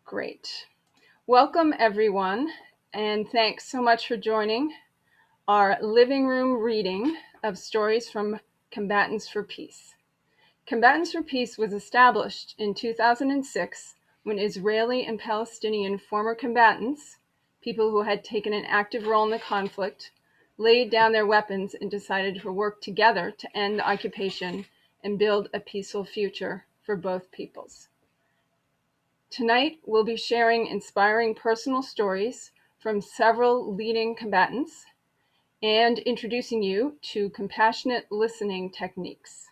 Great. Welcome, everyone, and thanks so much for joining our living room reading of stories from Combatants for Peace. Combatants for Peace was established in 2006 when Israeli and Palestinian former combatants, people who had taken an active role in the conflict, laid down their weapons and decided to work together to end the occupation and build a peaceful future for both peoples. Tonight, we'll be sharing inspiring personal stories from several leading combatants and introducing you to compassionate listening techniques.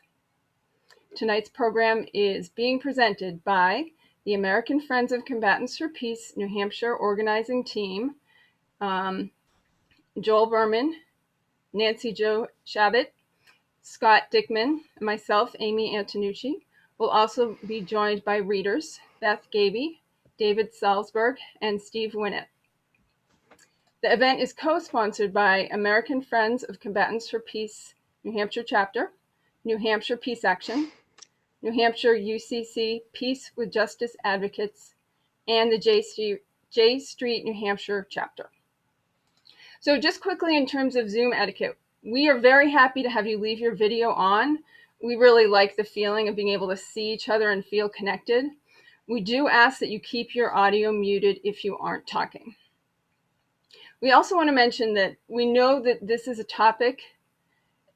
Tonight's program is being presented by the American Friends of Combatants for Peace, New Hampshire organizing team, Joel Berman, Nancy Jo Shabbat, Scott Dickman, and myself, Amy Antonucci. We'll also be joined by readers, Beth Gaby, David Salzberg, and Steve Winnett. The event is co-sponsored by American Friends of Combatants for Peace, New Hampshire Chapter, New Hampshire Peace Action, New Hampshire UCC Peace with Justice Advocates, and the J Street, New Hampshire Chapter. So just quickly in terms of Zoom etiquette, we are very happy to have you leave your video on. We really like the feeling of being able to see each other and feel connected. We do ask that you keep your audio muted if you aren't talking. We also want to mention that we know that this is a topic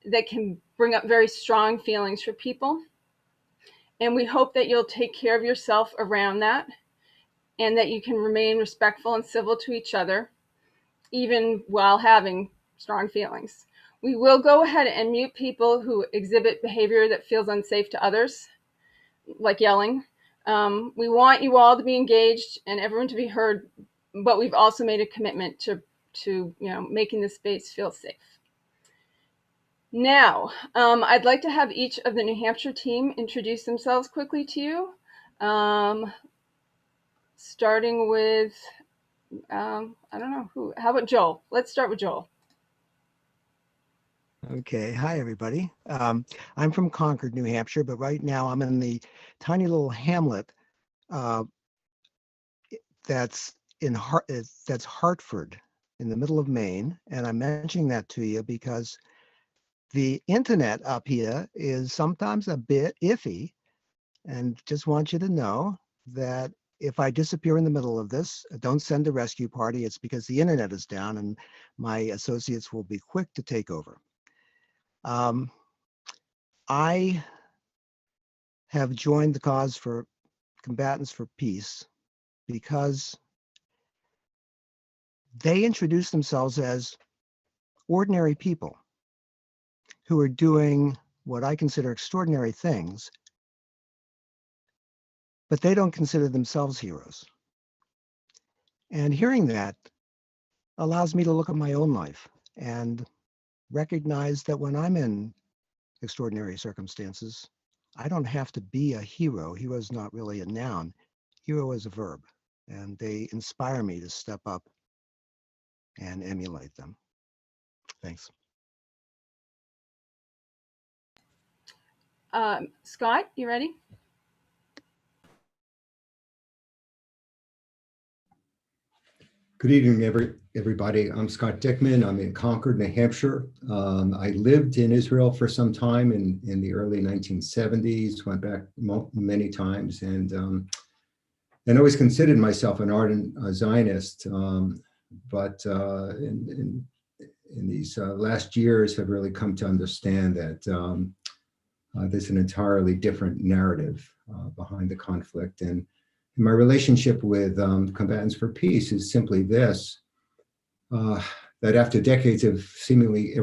that can bring up very strong feelings for people. And we hope that you'll take care of yourself around that and that you can remain respectful and civil to each other, even while having strong feelings. We will go ahead and mute people who exhibit behavior that feels unsafe to others, like yelling. We want you all to be engaged and everyone to be heard, but we've also made a commitment to making the space feel safe. Now, I'd like to have each of the New Hampshire team introduce themselves quickly to you. Starting with, I don't know who, how about Joel? Let's start with Joel. Okay, hi everybody. I'm from Concord, New Hampshire, but right now I'm in the tiny little hamlet that's Hartford, in the middle of Maine, and I'm mentioning that to you because the internet up here is sometimes a bit iffy, and just want you to know that if I disappear in the middle of this, don't send a rescue party. It's because the internet is down, and my associates will be quick to take over. I have joined the cause for Combatants for Peace because they introduce themselves as ordinary people who are doing what I consider extraordinary things, but they don't consider themselves heroes. And hearing that allows me to look at my own life and recognize that when I'm in extraordinary circumstances, I don't have to be a hero. Hero is not really a noun. Hero is a verb, and they inspire me to step up and emulate them. Thanks. Scott, you ready? Good evening, everybody. I'm Scott Dickman. I'm in Concord, New Hampshire. I lived in Israel for some time in the early 1970s, went back many times, and always considered myself an ardent Zionist. But in these last years, have really come to understand that there's an entirely different narrative behind the conflict. And my relationship with Combatants for Peace is simply this, that after decades of seemingly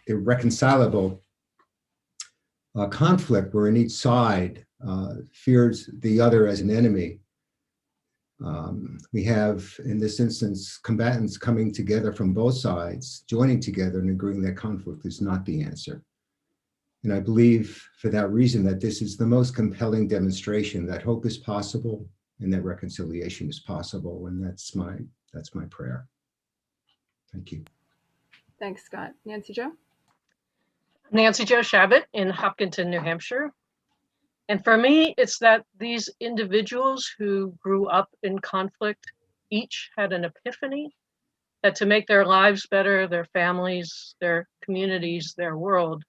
irreconcilable conflict, wherein each side fears the other as an enemy, we have, in this instance, combatants coming together from both sides, joining together and agreeing that conflict is not the answer. And I believe for that reason that this is the most compelling demonstration that hope is possible and that reconciliation is possible. And that's my prayer. Thank you. Thanks, Scott. Nancy Jo? Nancy Jo Shabbat in Hopkinton, New Hampshire. And for me, it's that these individuals who grew up in conflict each had an epiphany that to make their lives better, their families, their communities, their world,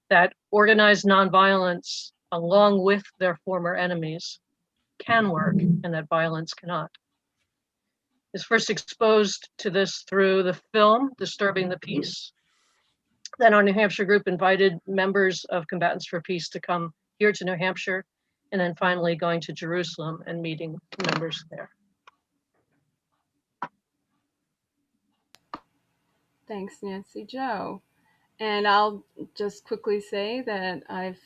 that organized nonviolence along with their former enemies can work and that violence cannot. I was first exposed to this through the film Disturbing the Peace. Then our New Hampshire group invited members of Combatants for Peace to come here to New Hampshire, and then finally going to Jerusalem and meeting members there. Thanks, Nancy Jo. And I'll just quickly say that I've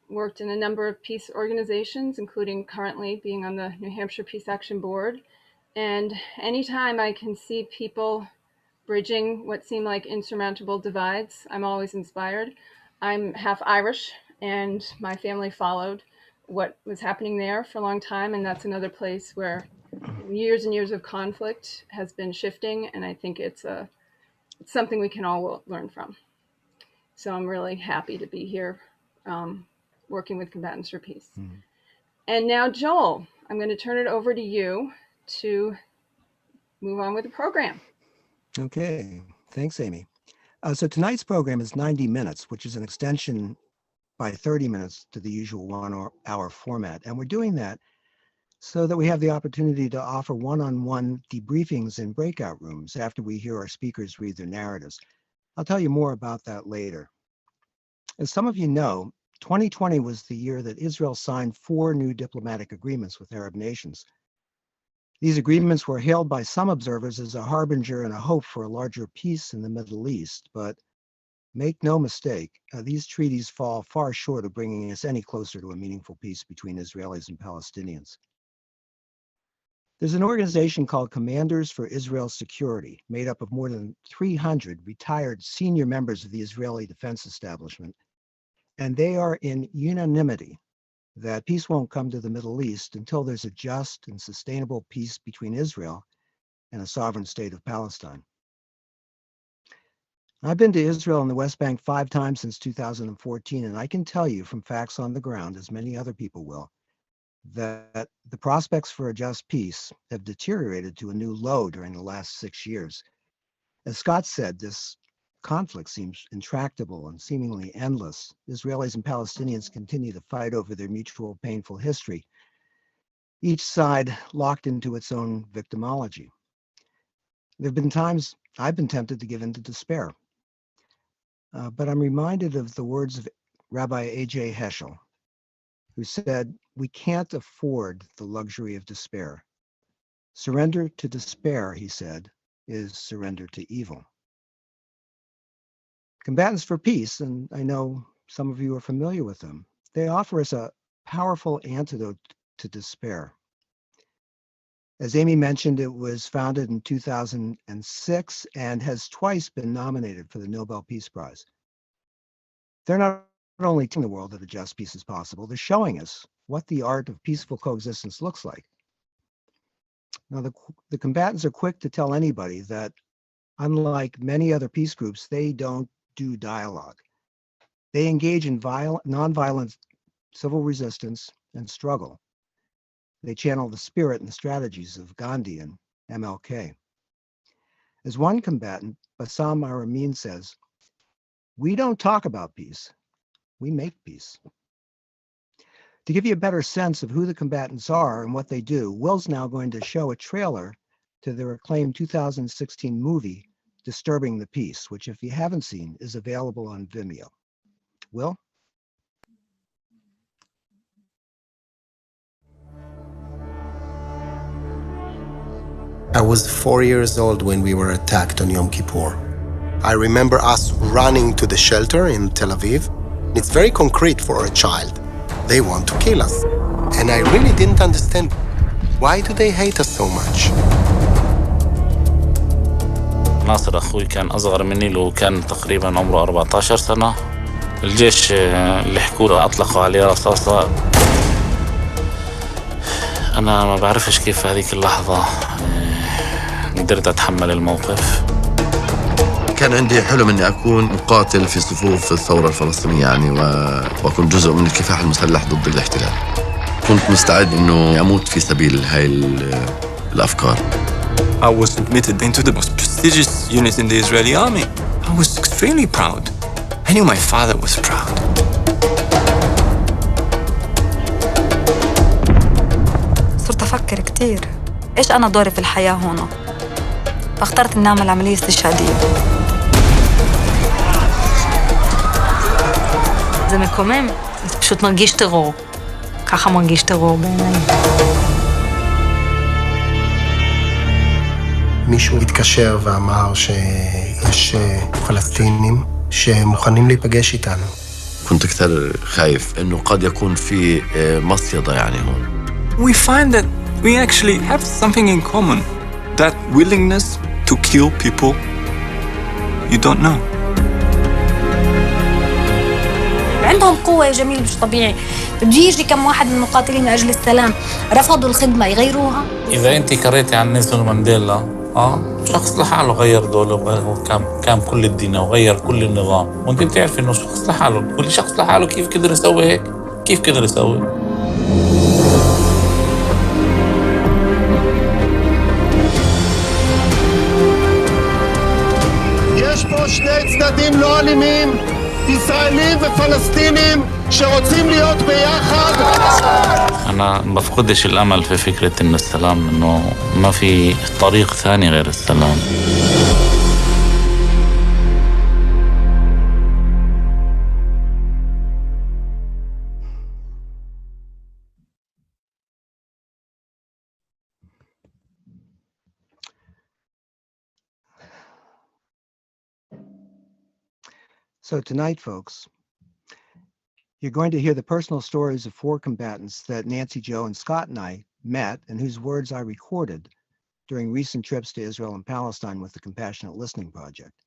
worked in a number of peace organizations, including currently being on the New Hampshire Peace Action Board. And anytime I can see people bridging what seem like insurmountable divides, I'm always inspired. I'm half Irish, and my family followed what was happening there for a long time, and that's another place where years and years of conflict has been shifting, and I think it's something we can all learn from. So I'm really happy to be here working with Combatants for Peace. Mm-hmm. And now, Joel, I'm going to turn it over to you to move on with the program. Okay, thanks, Amy. So tonight's program is 90 minutes, which is an extension by 30 minutes to the usual 1 hour format. And we're doing that so that we have the opportunity to offer one-on-one debriefings in breakout rooms after we hear our speakers read their narratives. I'll tell you more about that later. As some of you know, 2020 was the year that Israel signed 4 new diplomatic agreements with Arab nations. These agreements were hailed by some observers as a harbinger and a hope for a larger peace in the Middle East, but make no mistake, these treaties fall far short of bringing us any closer to a meaningful peace between Israelis and Palestinians. There's an organization called Commanders for Israel's Security, made up of more than 300 retired senior members of the Israeli defense establishment, and they are in unanimity that peace won't come to the Middle East until there's a just and sustainable peace between Israel and a sovereign state of Palestine. I've been to Israel and the West Bank 5 times since 2014, and I can tell you from facts on the ground, as many other people will, that the prospects for a just peace have deteriorated to a new low during the last 6 years. As Scott said, this conflict seems intractable and seemingly endless. Israelis and Palestinians continue to fight over their mutual painful history, each side locked into its own victimology. There have been times I've been tempted to give in to despair, but I'm reminded of the words of Rabbi A.J. Heschel, who said, "We can't afford the luxury of despair. Surrender to despair," he said, "is surrender to evil." Combatants for Peace, and I know some of you are familiar with them, they offer us a powerful antidote to despair. As Amy mentioned, it was founded in 2006 and has twice been nominated for the Nobel Peace Prize. They're not only telling the world that a just peace is possible, they're showing us what the art of peaceful coexistence looks like. Now, the combatants are quick to tell anybody that, unlike many other peace groups, they don't do dialogue. They engage in nonviolent civil resistance and struggle. They channel the spirit and the strategies of Gandhi and MLK. As one combatant, Bassam Aramin, says, "We don't talk about peace, we make peace." To give you a better sense of who the combatants are and what they do, Will's now going to show a trailer to their acclaimed 2016 movie, Disturbing the Peace, which, if you haven't seen, is available on Vimeo. Will? I was 4 years old when we were attacked on Yom Kippur. I remember us running to the shelter in Tel Aviv. It's very concrete for a child. They want to kill us. And I really didn't understand, why do they hate us so much? ناصر أخوي كان أصغر مني، له كان تقريبا عمره 14 سنة. الجيش اللي حكوا أطلقوا عليه رصاصة. أنا ما بعرفش كيف هذيك اللحظة قدرت أتحمل الموقف. كان عندي حلم أني أكون مقاتل في صفوف الثورة الفلسطينية يعني وأكون جزء من الكفاح المسلح ضد الاحتلال. كنت مستعد أنه أموت في سبيل هاي الأفكار. I was admitted into the most prestigious unit in the Israeli army. I was extremely proud. I knew my father was proud. صرت أفكر كتير إيش أنا دوري في الحياة هنا. فاخترت إني أعمل عملية استشهادية. זה מקומם, זה פשוט מרגיש טרור. ככה מרגיש טרור בעיניי. מישהו התקשר ואמר שיש פלסטינים שמוכנים להיפגש איתנו. كنت كثير خايف إنه قد يكون في مصيدة يعني هون. We find that we actually have something in common. That willingness to kill people you don't know. عندهم قوة يا جميل مش طبيعي. بده يجي كم واحد من المقاتلين من أجل السلام رفضوا الخدمة يغيروها. إذا أنت قريتي عن نيلسون مانديلا شخص لحاله غير دوله كان كل الدنيا وغير كل النظام، وانت بتعرف انه شخص لحاله، كل شخص لحاله كيف قدر يسوي هيك؟ كيف قدر يسوي؟ יש פה שני צדדים לא אלימים, ישראלים ופלסטינים שרוצים להיות ביחד. أنا بفقدش الأمل في فكرة إن السلام إنه ما في طريق ثاني غير السلام. So tonight, folks, you're going to hear the personal stories of 4 combatants that Nancy, Joe, and Scott and I met and whose words I recorded during recent trips to Israel and Palestine with the Compassionate Listening Project.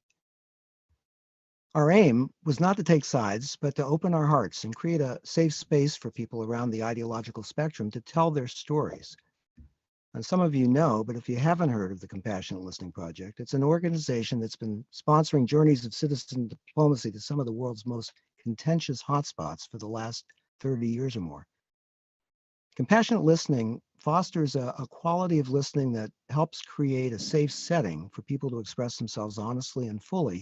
Our aim was not to take sides, but to open our hearts and create a safe space for people around the ideological spectrum to tell their stories. And some of you know, but if you haven't heard of the Compassionate Listening Project, it's an organization that's been sponsoring journeys of citizen diplomacy to some of the world's most contentious hotspots for the last 30 years or more. Compassionate listening fosters a quality of listening that helps create a safe setting for people to express themselves honestly and fully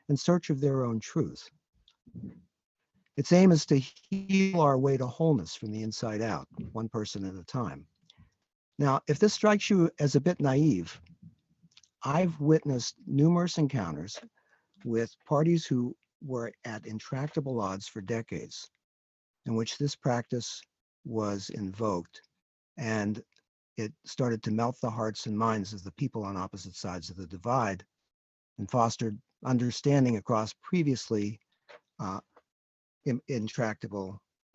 in search of their own truth. Its aim is to heal our way to wholeness from the inside out, one person at a time. Now, if this strikes you as a bit naive, I've witnessed numerous encounters with parties who were at intractable odds for decades, in which this practice was invoked, and it started to melt the hearts and minds of the people on opposite sides of the divide and fostered understanding across previously intractable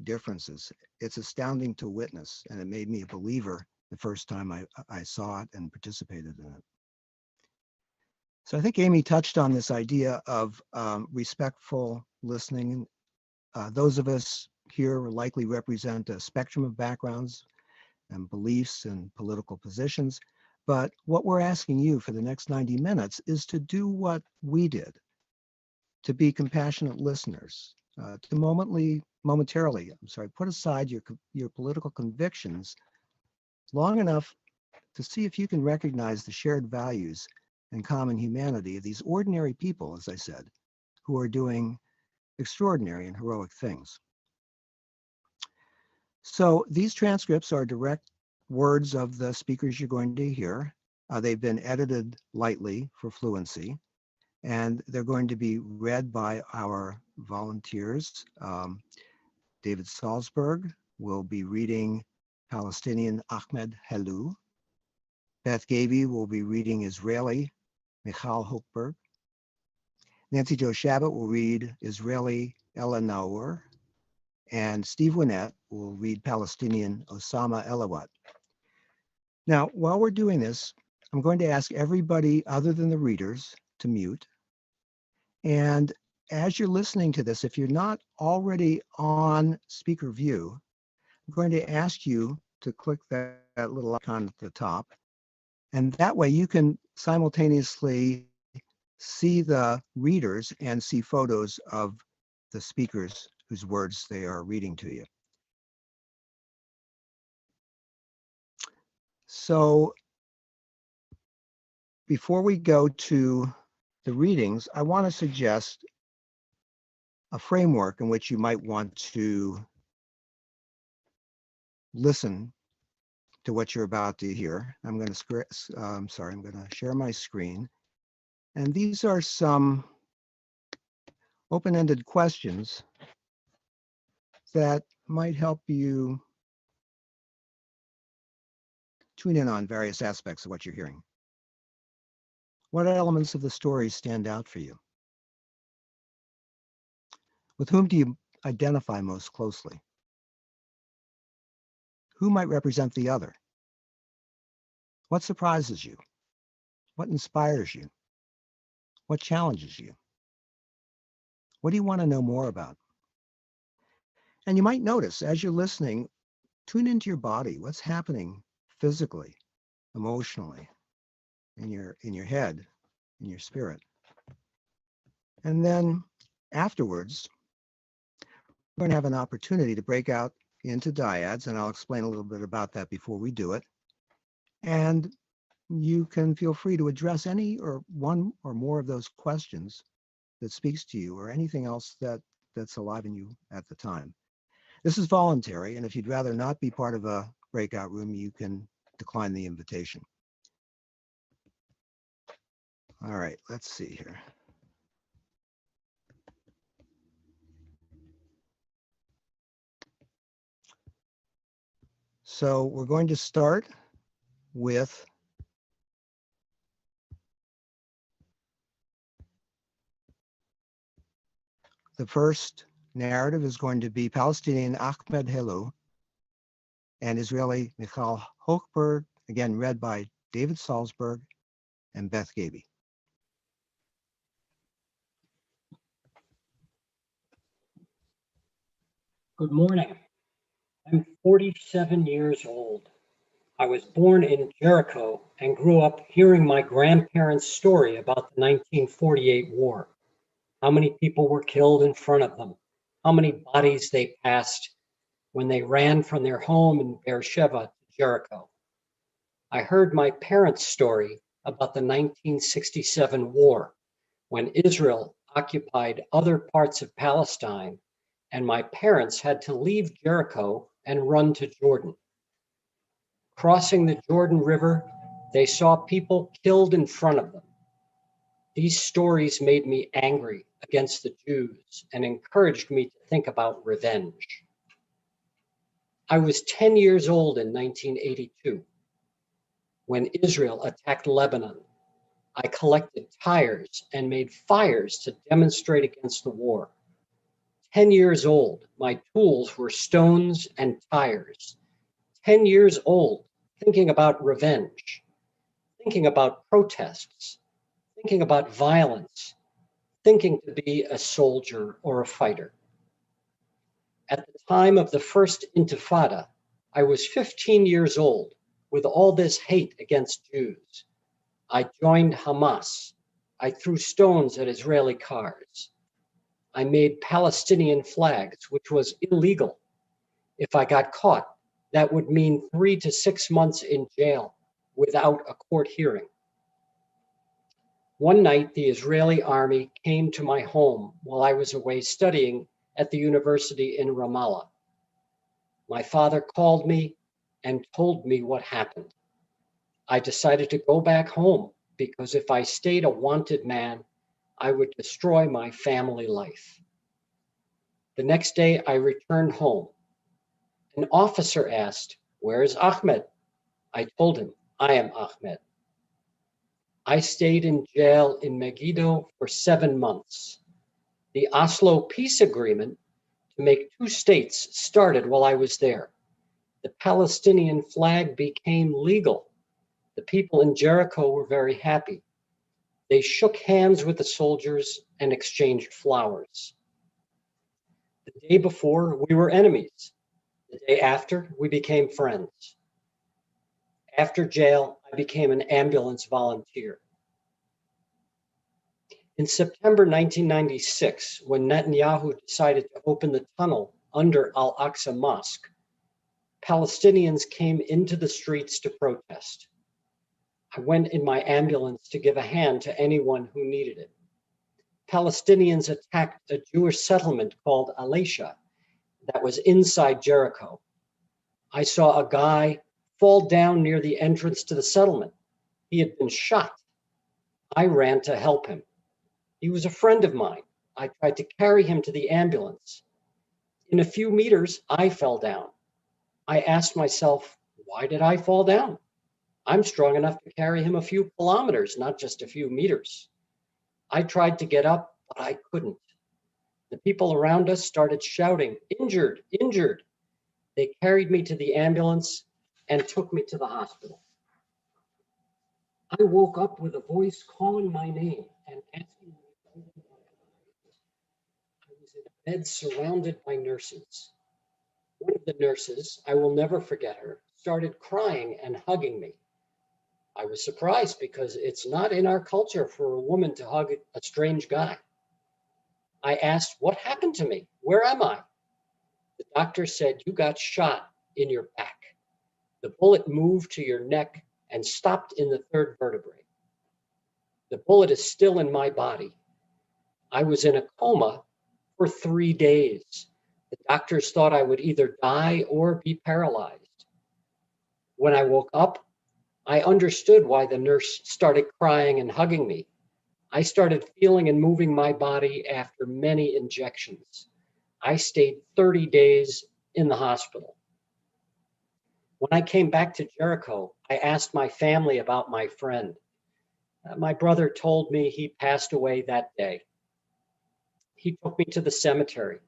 differences. It's astounding to witness, and it made me a believer the first time I saw it and participated in it. So I think Amy touched on this idea of respectful listening. Those of us here likely represent a spectrum of backgrounds and beliefs and political positions. But what we're asking you for the next 90 minutes is to do what we did, to be compassionate listeners, to momentarily, put aside your political convictions long enough to see if you can recognize the shared values and common humanity of these ordinary people, as I said, who are doing extraordinary and heroic things. So these transcripts are direct words of the speakers you're going to hear. They've been edited lightly for fluency, and they're going to be read by our volunteers. David Salzberg will be reading Palestinian Ahmed Helou. Beth Gavey will be reading Israeli Michal Hochberg. Nancy Jo Shabbat will read Israeli Ella Naor, and Steve Winnett will read Palestinian Osama Elawat. Now, while we're doing this, I'm going to ask everybody other than the readers to mute. And as you're listening to this, if you're not already on speaker view, I'm going to ask you to click that little icon at the top. And that way you can simultaneously see the readers and see photos of the speakers whose words they are reading to you. So before we go to the readings, I want to suggest a framework in which you might want to listen to what you're about to hear. I'm going to share my screen. And these are some open-ended questions that might help you tune in on various aspects of what you're hearing. What elements of the story stand out for you? With whom do you identify most closely? Who might represent the other? What surprises you? What inspires you? What challenges you? What do you want to know more about? And you might notice as you're listening, tune into your body. What's happening physically, emotionally, in your head, in your spirit? And then afterwards, we're going to have an opportunity to break out into dyads, and I'll explain a little bit about that before we do it. And you can feel free to address any or one or more of those questions that speaks to you, or anything else that's alive in you at the time. This is voluntary, and if you'd rather not be part of a breakout room, you can decline the invitation. All right, let's see here. So we're going to start with the first narrative is going to be Palestinian Ahmed Helou and Israeli Michal Hochberg, again read by David Salzberg and Beth Gaby. Good morning. I'm 47 years old. I was born in Jericho and grew up hearing my grandparents' story about the 1948 war. How many people were killed in front of them, how many bodies they passed when they ran from their home in Beersheba to Jericho. I heard my parents' story about the 1967 war when Israel occupied other parts of Palestine and my parents had to leave Jericho and run to Jordan. Crossing the Jordan River, they saw people killed in front of them. These stories made me angry against the Jews and encouraged me to think about revenge. I was 10 years old in 1982 when Israel attacked Lebanon. I collected tires and made fires to demonstrate against the war. 10 years old, my tools were stones and tires. 10 years old, thinking about revenge, thinking about protests, thinking about violence, thinking to be a soldier or a fighter. At the time of the first Intifada, I was 15 years old with all this hate against Jews. I joined Hamas. I threw stones at Israeli cars. I made Palestinian flags, which was illegal. If I got caught, that would mean 3 to 6 months in jail without a court hearing. One night, the Israeli army came to my home while I was away studying at the university in Ramallah. My father called me and told me what happened. I decided to go back home because if I stayed a wanted man, I would destroy my family life. The next day, I returned home. An officer asked, "Where is Ahmed?" I told him, "I am Ahmed." I stayed in jail in Megiddo for 7 months. The Oslo Peace Agreement to make 2 states started while I was there. The Palestinian flag became legal. The people in Jericho were very happy. They shook hands with the soldiers and exchanged flowers. The day before, we were enemies. The day after, we became friends. After jail, I became an ambulance volunteer. In September 1996, when Netanyahu decided to open the tunnel under Al-Aqsa Mosque, Palestinians came into the streets to protest. I went in my ambulance to give a hand to anyone who needed it. Palestinians attacked a Jewish settlement called Alasha that was inside Jericho. I saw a guy fall down near the entrance to the settlement. He had been shot. I ran to help him. He was a friend of mine. I tried to carry him to the ambulance. In a few meters, I fell down. I asked myself, why did I fall down? I'm strong enough to carry him a few kilometers, not just a few meters. I tried to get up, but I couldn't. The people around us started shouting, injured, injured. They carried me to the ambulance and took me to the hospital. I woke up with a voice calling my name and asking me to open my eyes. I was in a bed surrounded by nurses. One of the nurses, I will never forget her, started crying and hugging me. I was surprised because it's not in our culture for a woman to hug a strange guy. I asked, what happened to me? Where am I? The doctor said, you got shot in your back. The bullet moved to your neck and stopped in the third vertebrae. The bullet is still in my body. I was in a coma for 3 days. The doctors thought I would either die or be paralyzed. When I woke up, I understood why the nurse started crying and hugging me. I started feeling and moving my body after many injections. I stayed 30 days in the hospital. When I came back to Jericho, I asked my family about my friend. My brother told me he passed away that day. He took me to the cemetery.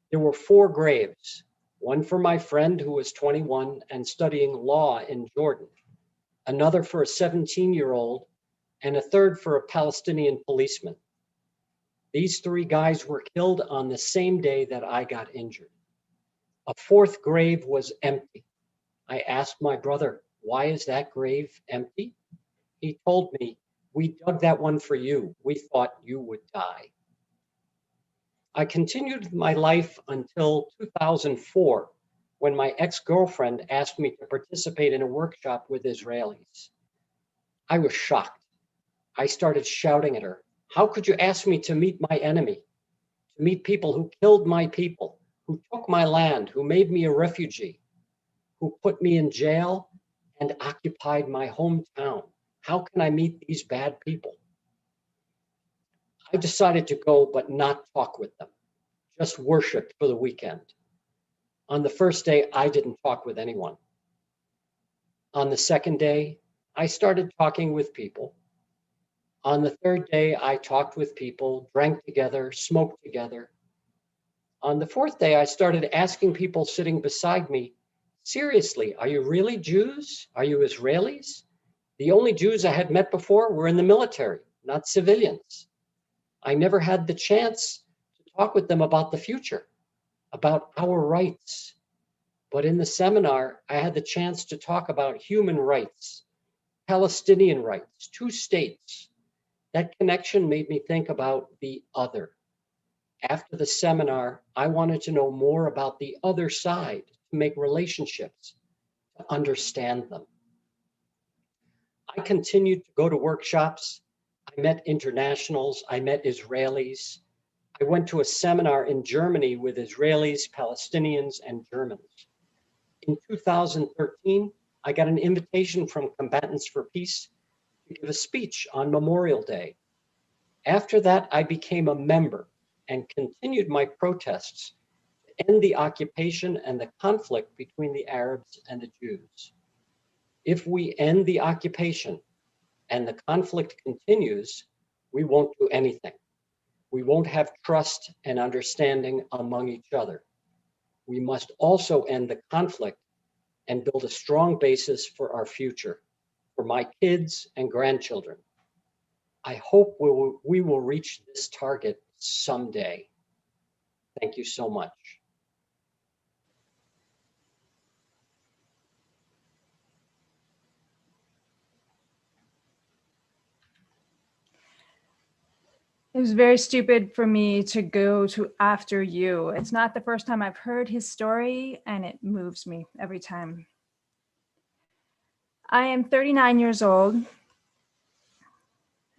There were 4 graves, one for my friend who was 21 and studying law in Jordan, another for a 17-year-old, and a third for a Palestinian policeman. These 3 guys were killed on the same day that I got injured. A 4th grave was empty. I asked my brother, why is that grave empty? He told me, we dug that one for you. We thought you would die. I continued my life until 2004, when my ex-girlfriend asked me to participate in a workshop with Israelis. I was shocked. I started shouting at her, how could you ask me to meet my enemy, to meet people who killed my people, who took my land, who made me a refugee, who put me in jail and occupied my hometown? How can I meet these bad people? I decided to go, but not talk with them, just worship for the weekend. On the first day, I didn't talk with anyone. On the second day, I started talking with people. On the third day, I talked with people, drank together, smoked together. On the fourth day, I started asking people sitting beside me, seriously, are you really Jews? Are you Israelis? The only Jews I had met before were in the military, not civilians. I never had the chance to talk with them about the future, about our rights. But in the seminar, I had the chance to talk about human rights, Palestinian rights, 2 states. That connection made me think about the other. After the seminar, I wanted to know more about the other side, to make relationships, to understand them. I continued to go to workshops. I met internationals. I met Israelis. I went to a seminar in Germany with Israelis, Palestinians, and Germans. In 2013, I got an invitation from Combatants for Peace to give a speech on Memorial Day. After that, I became a member and continued my protests to end the occupation and the conflict between the Arabs and the Jews. If we end the occupation and the conflict continues, we won't do anything. We won't have trust and understanding among each other. We must also end the conflict and build a strong basis for our future, for my kids and grandchildren. I hope we will reach this target someday. Thank you so much. was very stupid for me to go to after you. It's not the first time I've heard his story, and it moves me every time. I am 39 years old,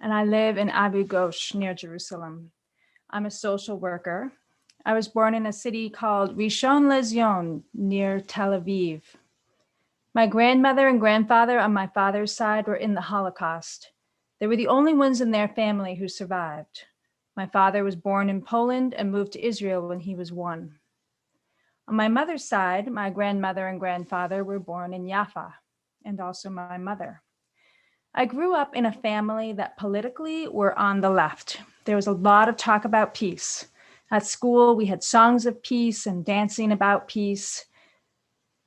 and I live in Abu Ghosh near Jerusalem. I'm a social worker. I was born in a city called Rishon LeZion near Tel Aviv. My grandmother and grandfather on my father's side were in the Holocaust. They were the only ones in their family who survived. My father was born in Poland and moved to Israel when he was 1. On my mother's side, my grandmother and grandfather were born in Jaffa, and also my mother. I grew up in a family that politically were on the left. There was a lot of talk about peace. At school, we had songs of peace and dancing about peace.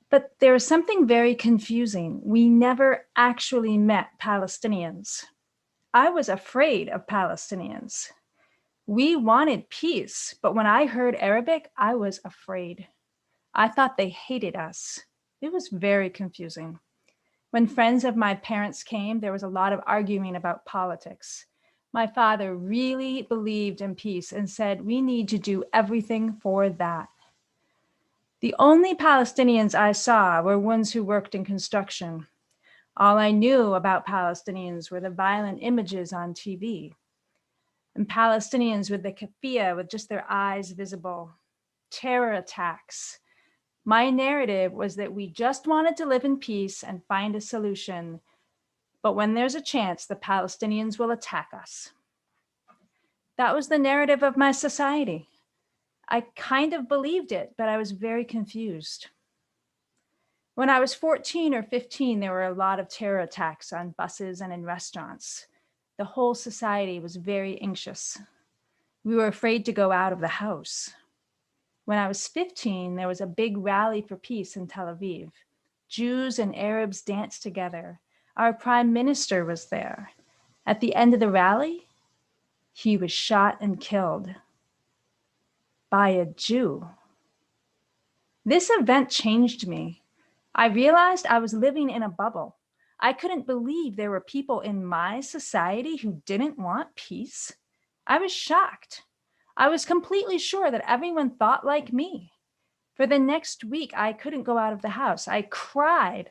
But there was something very confusing. We never actually met Palestinians. I was afraid of Palestinians. We wanted peace, but when I heard Arabic, I was afraid. I thought they hated us. It was very confusing. When friends of my parents came, there was a lot of arguing about politics. My father really believed in peace and said, we need to do everything for that. The only Palestinians I saw were ones who worked in construction. All I knew about Palestinians were the violent images on TV. And Palestinians with the keffiyeh, with just their eyes visible, terror attacks. My narrative was that we just wanted to live in peace and find a solution. But when there's a chance, the Palestinians will attack us. That was the narrative of my society. I kind of believed it, but I was very confused. When I was 14 or 15, there were a lot of terror attacks on buses and in restaurants. The whole society was very anxious. We were afraid to go out of the house. When I was 15, there was a big rally for peace in Tel Aviv. Jews and Arabs danced together. Our prime minister was there. At the end of the rally, he was shot and killed by a Jew. This event changed me. I realized I was living in a bubble. I couldn't believe there were people in my society who didn't want peace. I was shocked. I was completely sure that everyone thought like me. For the next week, I couldn't go out of the house. I cried,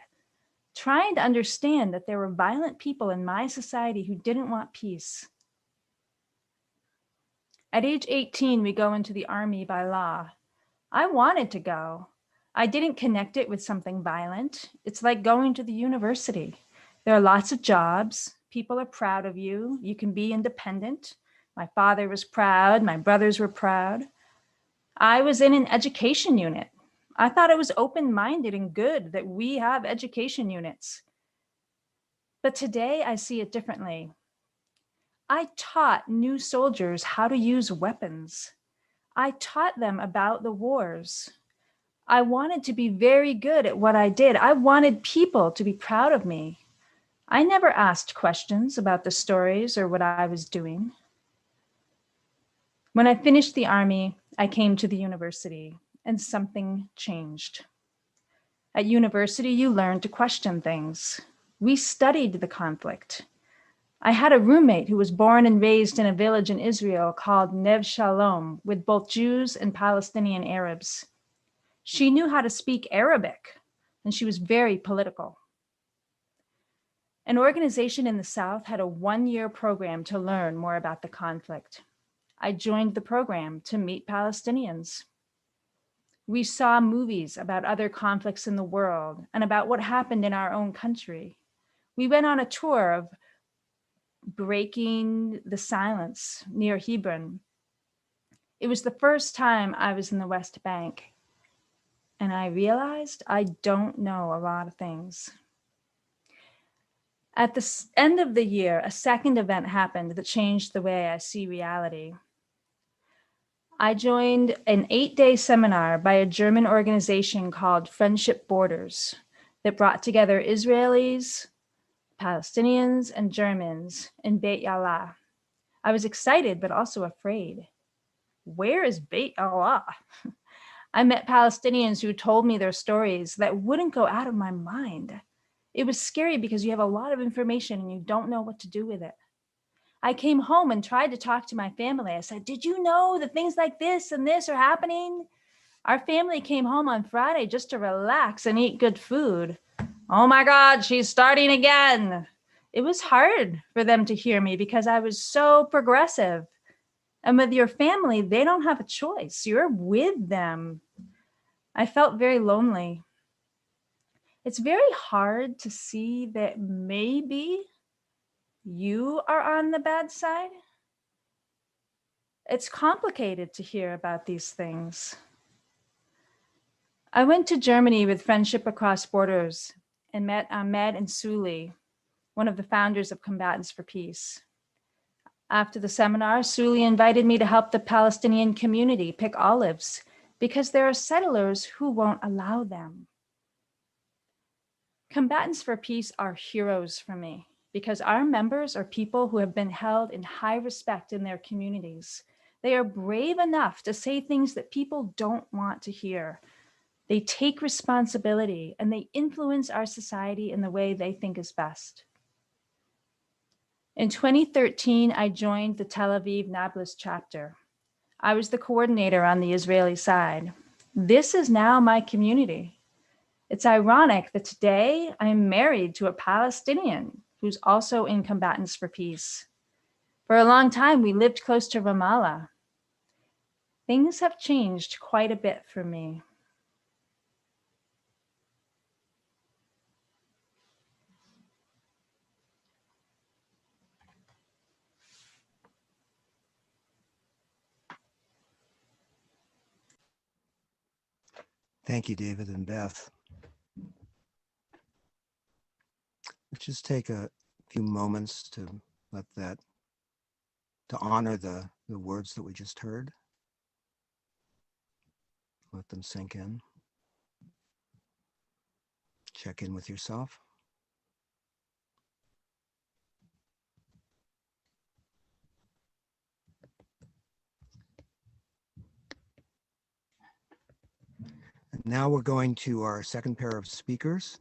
trying to understand that there were violent people in my society who didn't want peace. At age 18, we go into the army by law. I wanted to go. I didn't connect it with something violent. It's like going to the university. There are lots of jobs. People are proud of you. You can be independent. My father was proud. My brothers were proud. I was in an education unit. I thought it was open-minded and good that we have education units. But today I see it differently. I taught new soldiers how to use weapons. I taught them about the wars. I wanted to be very good at what I did. I wanted people to be proud of me. I never asked questions about the stories or what I was doing. When I finished the army, I came to the university and something changed. At university, you learn to question things. We studied the conflict. I had a roommate who was born and raised in a village in Israel called Nev Shalom with both Jews and Palestinian Arabs. She knew how to speak Arabic, and she was very political. An organization in the South had a 1-year program to learn more about the conflict. I joined the program to meet Palestinians. We saw movies about other conflicts in the world and about what happened in our own country. We went on a tour of breaking the silence near Hebron. It was the first time I was in the West Bank, and I realized I don't know a lot of things. At the end of the year, a second event happened that changed the way I see reality. I joined an 8-day seminar by a German organization called Friendship Borders that brought together Israelis, Palestinians, and Germans in Beit Yala. I was excited, but also afraid. Where is Beit Yala? I met Palestinians who told me their stories that wouldn't go out of my mind. It was scary because you have a lot of information and you don't know what to do with it. I came home and tried to talk to my family. I said, did you know that things like this and this are happening? Our family came home on Friday just to relax and eat good food. Oh my God, she's starting again. It was hard for them to hear me because I was so progressive. And with your family, they don't have a choice. You're with them. I felt very lonely. It's very hard to see that maybe you are on the bad side. It's complicated to hear about these things. I went to Germany with Friendship Across Borders and met Ahmed and Suli, one of the founders of Combatants for Peace. After the seminar, Suli invited me to help the Palestinian community pick olives because there are settlers who won't allow them. Combatants for Peace are heroes for me because our members are people who have been held in high respect in their communities. They are brave enough to say things that people don't want to hear. They take responsibility and they influence our society in the way they think is best. In 2013, I joined the Tel Aviv Nablus chapter. I was the coordinator on the Israeli side. This is now my community. It's ironic that today I'm married to a Palestinian who's also in Combatants for Peace. For a long time, we lived close to Ramallah. Things have changed quite a bit for me. Thank you, David and Beth. Let's just take a few moments to honor the words that we just heard. Let them sink in. Check in with yourself. And now we're going to our second pair of speakers,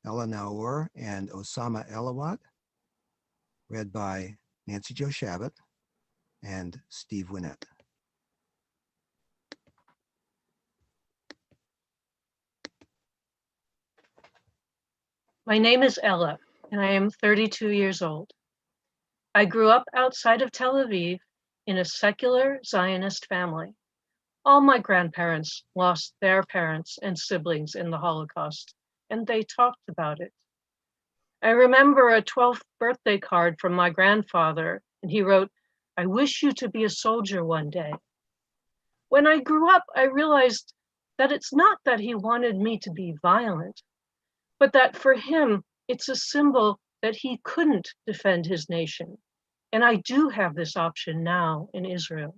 Ella Naor and Osama Elawat, read by Nancy Jo Shabbat and Steve Winnett. My name is Ella, and I am 32 years old. I grew up outside of Tel Aviv in a secular Zionist family. All my grandparents lost their parents and siblings in the Holocaust, and they talked about it. I remember a 12th birthday card from my grandfather, and he wrote, "I wish you to be a soldier one day." When I grew up, I realized that it's not that he wanted me to be violent, but that for him, it's a symbol that he couldn't defend his nation. And I do have this option now in Israel.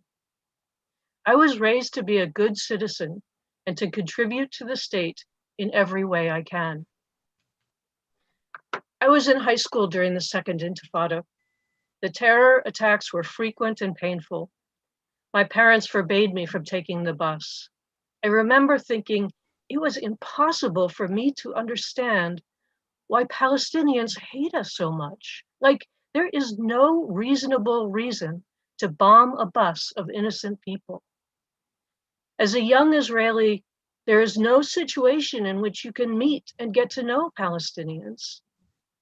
I was raised to be a good citizen and to contribute to the state in every way I can. I was in high school during the Second Intifada. The terror attacks were frequent and painful. My parents forbade me from taking the bus. I remember thinking it was impossible for me to understand why Palestinians hate us so much. Like, there is no reasonable reason to bomb a bus of innocent people. As a young Israeli, there is no situation in which you can meet and get to know Palestinians.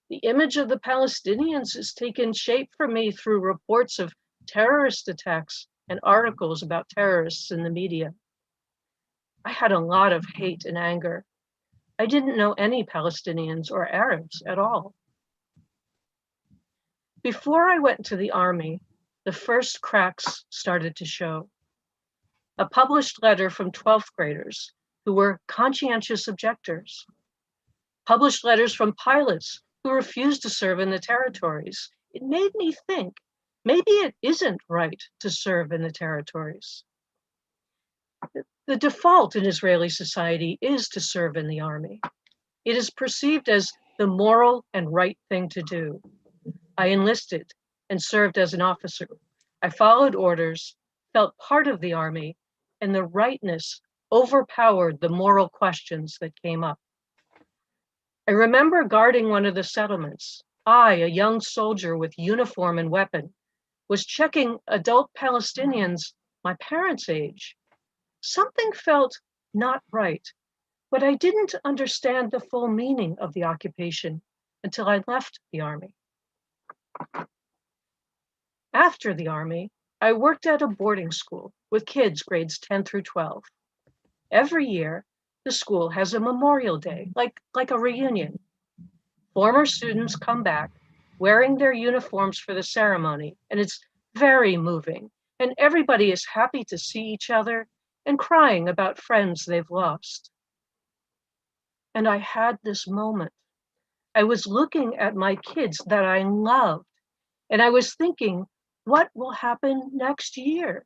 The image of the Palestinians has taken shape for me through reports of terrorist attacks and articles about terrorists in the media. I had a lot of hate and anger. I didn't know any Palestinians or Arabs at all. Before I went to the army, the first cracks started to show. A published letter from 12th graders who were conscientious objectors. Published letters from pilots who refused to serve in the territories. It made me think, maybe it isn't right to serve in the territories. The default in Israeli society is to serve in the army. It is perceived as the moral and right thing to do. I enlisted and served as an officer. I followed orders, felt part of the army, and the rightness overpowered the moral questions that came up. I remember guarding one of the settlements. I, a young soldier with uniform and weapon, was checking adult Palestinians my parents' age. Something felt not right, but I didn't understand the full meaning of the occupation until I left the army. After the army, I worked at a boarding school with kids grades 10 through 12. Every year, the school has a Memorial Day, like a reunion. Former students come back wearing their uniforms for the ceremony, and it's very moving. And everybody is happy to see each other and crying about friends they've lost. And I had this moment. I was looking at my kids that I loved, and I was thinking, what will happen next year?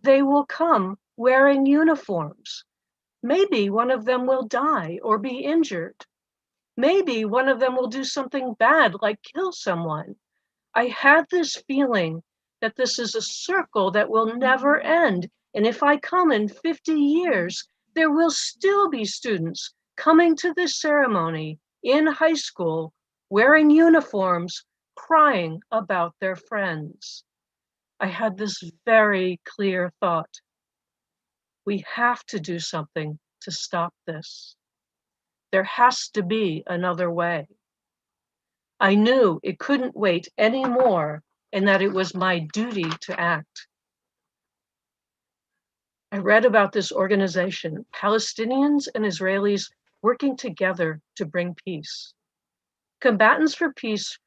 They will come wearing uniforms. Maybe one of them will die or be injured. Maybe one of them will do something bad, like kill someone. I had this feeling that this is a circle that will never end. And if I come in 50 years, there will still be students coming to this ceremony in high school, wearing uniforms, crying about their friends. I had this very clear thought. We have to do something to stop this. There has to be another way. I knew it couldn't wait anymore and that it was my duty to act. I read about this organization, Palestinians and Israelis working together to bring peace. Combatants for Peace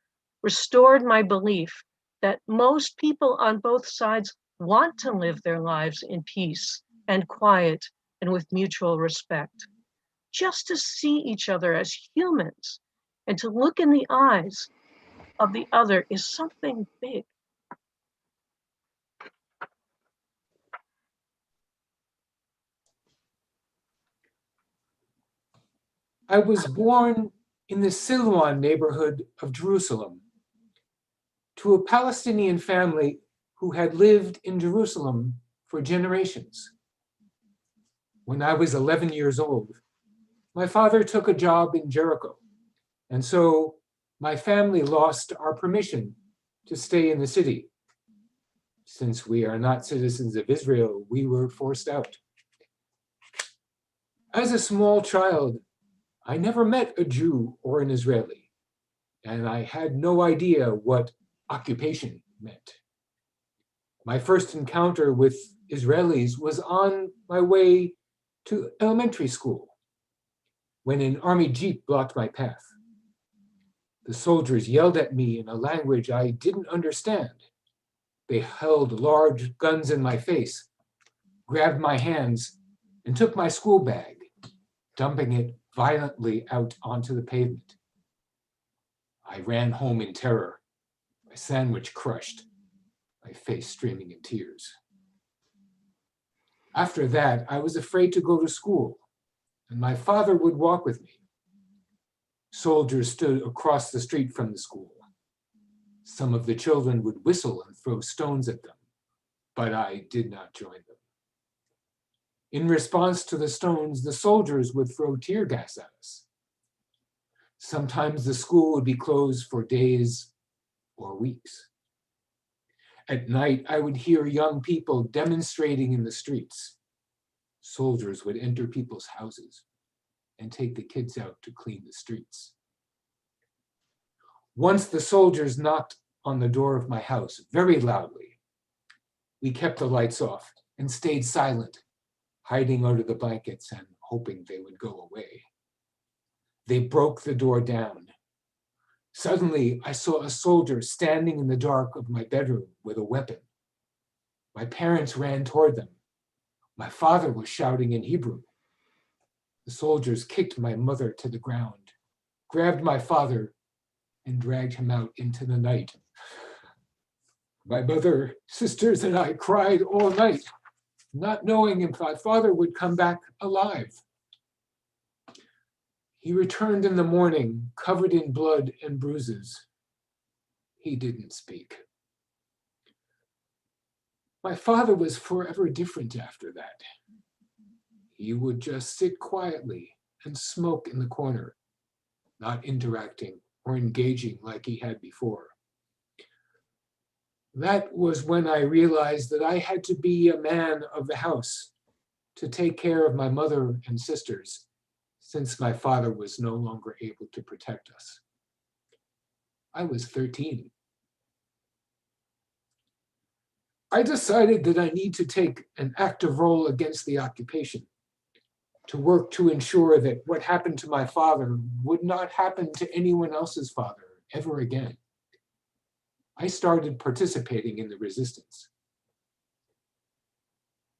restored my belief that most people on both sides want to live their lives in peace and quiet and with mutual respect. Just to see each other as humans and to look in the eyes of the other is something big. I was born in the Silwan neighborhood of Jerusalem to a Palestinian family who had lived in Jerusalem for generations. When I was 11 years old, my father took a job in Jericho, and so my family lost our permission to stay in the city. Since we are not citizens of Israel, we were forced out. As a small child, I never met a Jew or an Israeli, and I had no idea what occupation meant. My first encounter with Israelis was on my way to elementary school, when an army jeep blocked my path. The soldiers yelled at me in a language I didn't understand. They held large guns in my face, grabbed my hands, and took my school bag, dumping it violently out onto the pavement. I ran home in terror, my sandwich crushed, my face streaming in tears. After that, I was afraid to go to school, and my father would walk with me. Soldiers stood across the street from the school. Some of the children would whistle and throw stones at them, but I did not join them. In response to the stones, the soldiers would throw tear gas at us. Sometimes the school would be closed for days or weeks. At night, I would hear young people demonstrating in the streets. Soldiers would enter people's houses and take the kids out to clean the streets. Once the soldiers knocked on the door of my house very loudly. We kept the lights off and stayed silent, hiding under the blankets and hoping they would go away. They broke the door down. Suddenly, I saw a soldier standing in the dark of my bedroom with a weapon. My parents ran toward them. My father was shouting in Hebrew. The soldiers kicked my mother to the ground, grabbed my father, and dragged him out into the night. My mother, sisters, and I cried all night, not knowing if my father would come back alive. He returned in the morning, covered in blood and bruises. He didn't speak. My father was forever different after that. He would just sit quietly and smoke in the corner, not interacting or engaging like he had before. That was when I realized that I had to be a man of the house to take care of my mother and sisters, since my father was no longer able to protect us. I was 13. I decided that I need to take an active role against the occupation, to work to ensure that what happened to my father would not happen to anyone else's father ever again. I started participating in the resistance.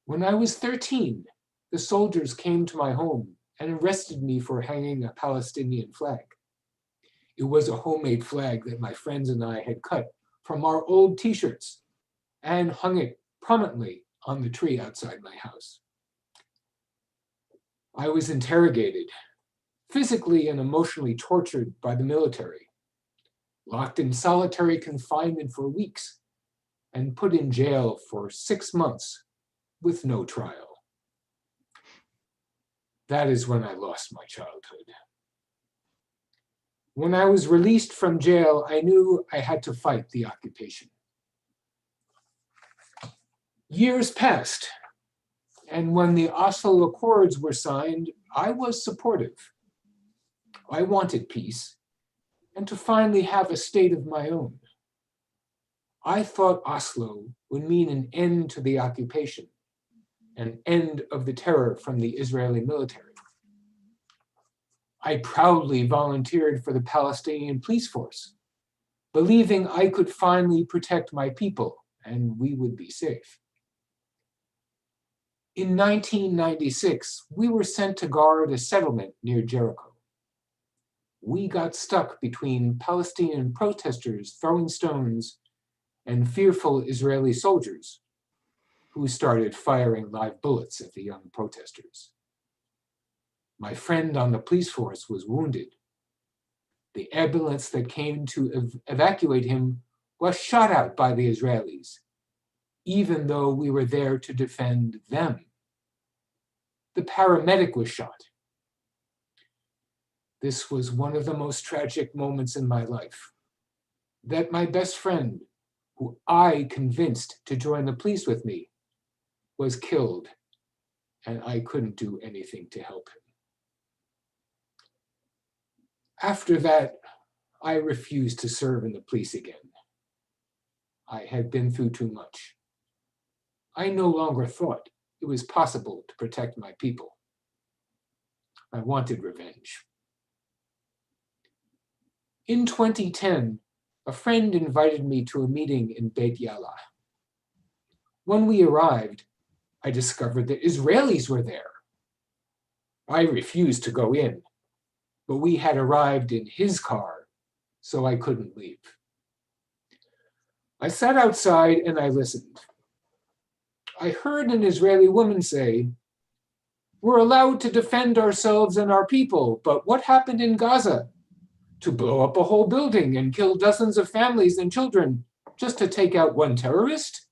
When I was 13, the soldiers came to my home and arrested me for hanging a Palestinian flag. It was a homemade flag that my friends and I had cut from our old t-shirts and hung it prominently on the tree outside my house. I was interrogated, physically and emotionally tortured by the military, locked in solitary confinement for weeks, and put in jail for 6 months with no trial. That is when I lost my childhood. When I was released from jail, I knew I had to fight the occupation. Years passed, and when the Oslo Accords were signed, I was supportive. I wanted peace, and to finally have a state of my own. I thought Oslo would mean an end to the occupation, an end of the terror from the Israeli military. I proudly volunteered for the Palestinian police force, believing I could finally protect my people and we would be safe. In 1996, we were sent to guard a settlement near Jericho. We got stuck between Palestinian protesters throwing stones and fearful Israeli soldiers who started firing live bullets at the young protesters. My friend on the police force was wounded. The ambulance that came to evacuate him was shot at by the Israelis, even though we were there to defend them. The paramedic was shot. This was one of the most tragic moments in my life, that my best friend, who I convinced to join the police with me, was killed, and I couldn't do anything to help him. After that, I refused to serve in the police again. I had been through too much. I no longer thought it was possible to protect my people. I wanted revenge. In 2010, a friend invited me to a meeting in Beit Yala. When we arrived, I discovered that Israelis were there. I refused to go in, but we had arrived in his car, so I couldn't leave. I sat outside and I listened. I heard an Israeli woman say, "We're allowed to defend ourselves and our people, but what happened in Gaza? To blow up a whole building and kill dozens of families and children just to take out one terrorist?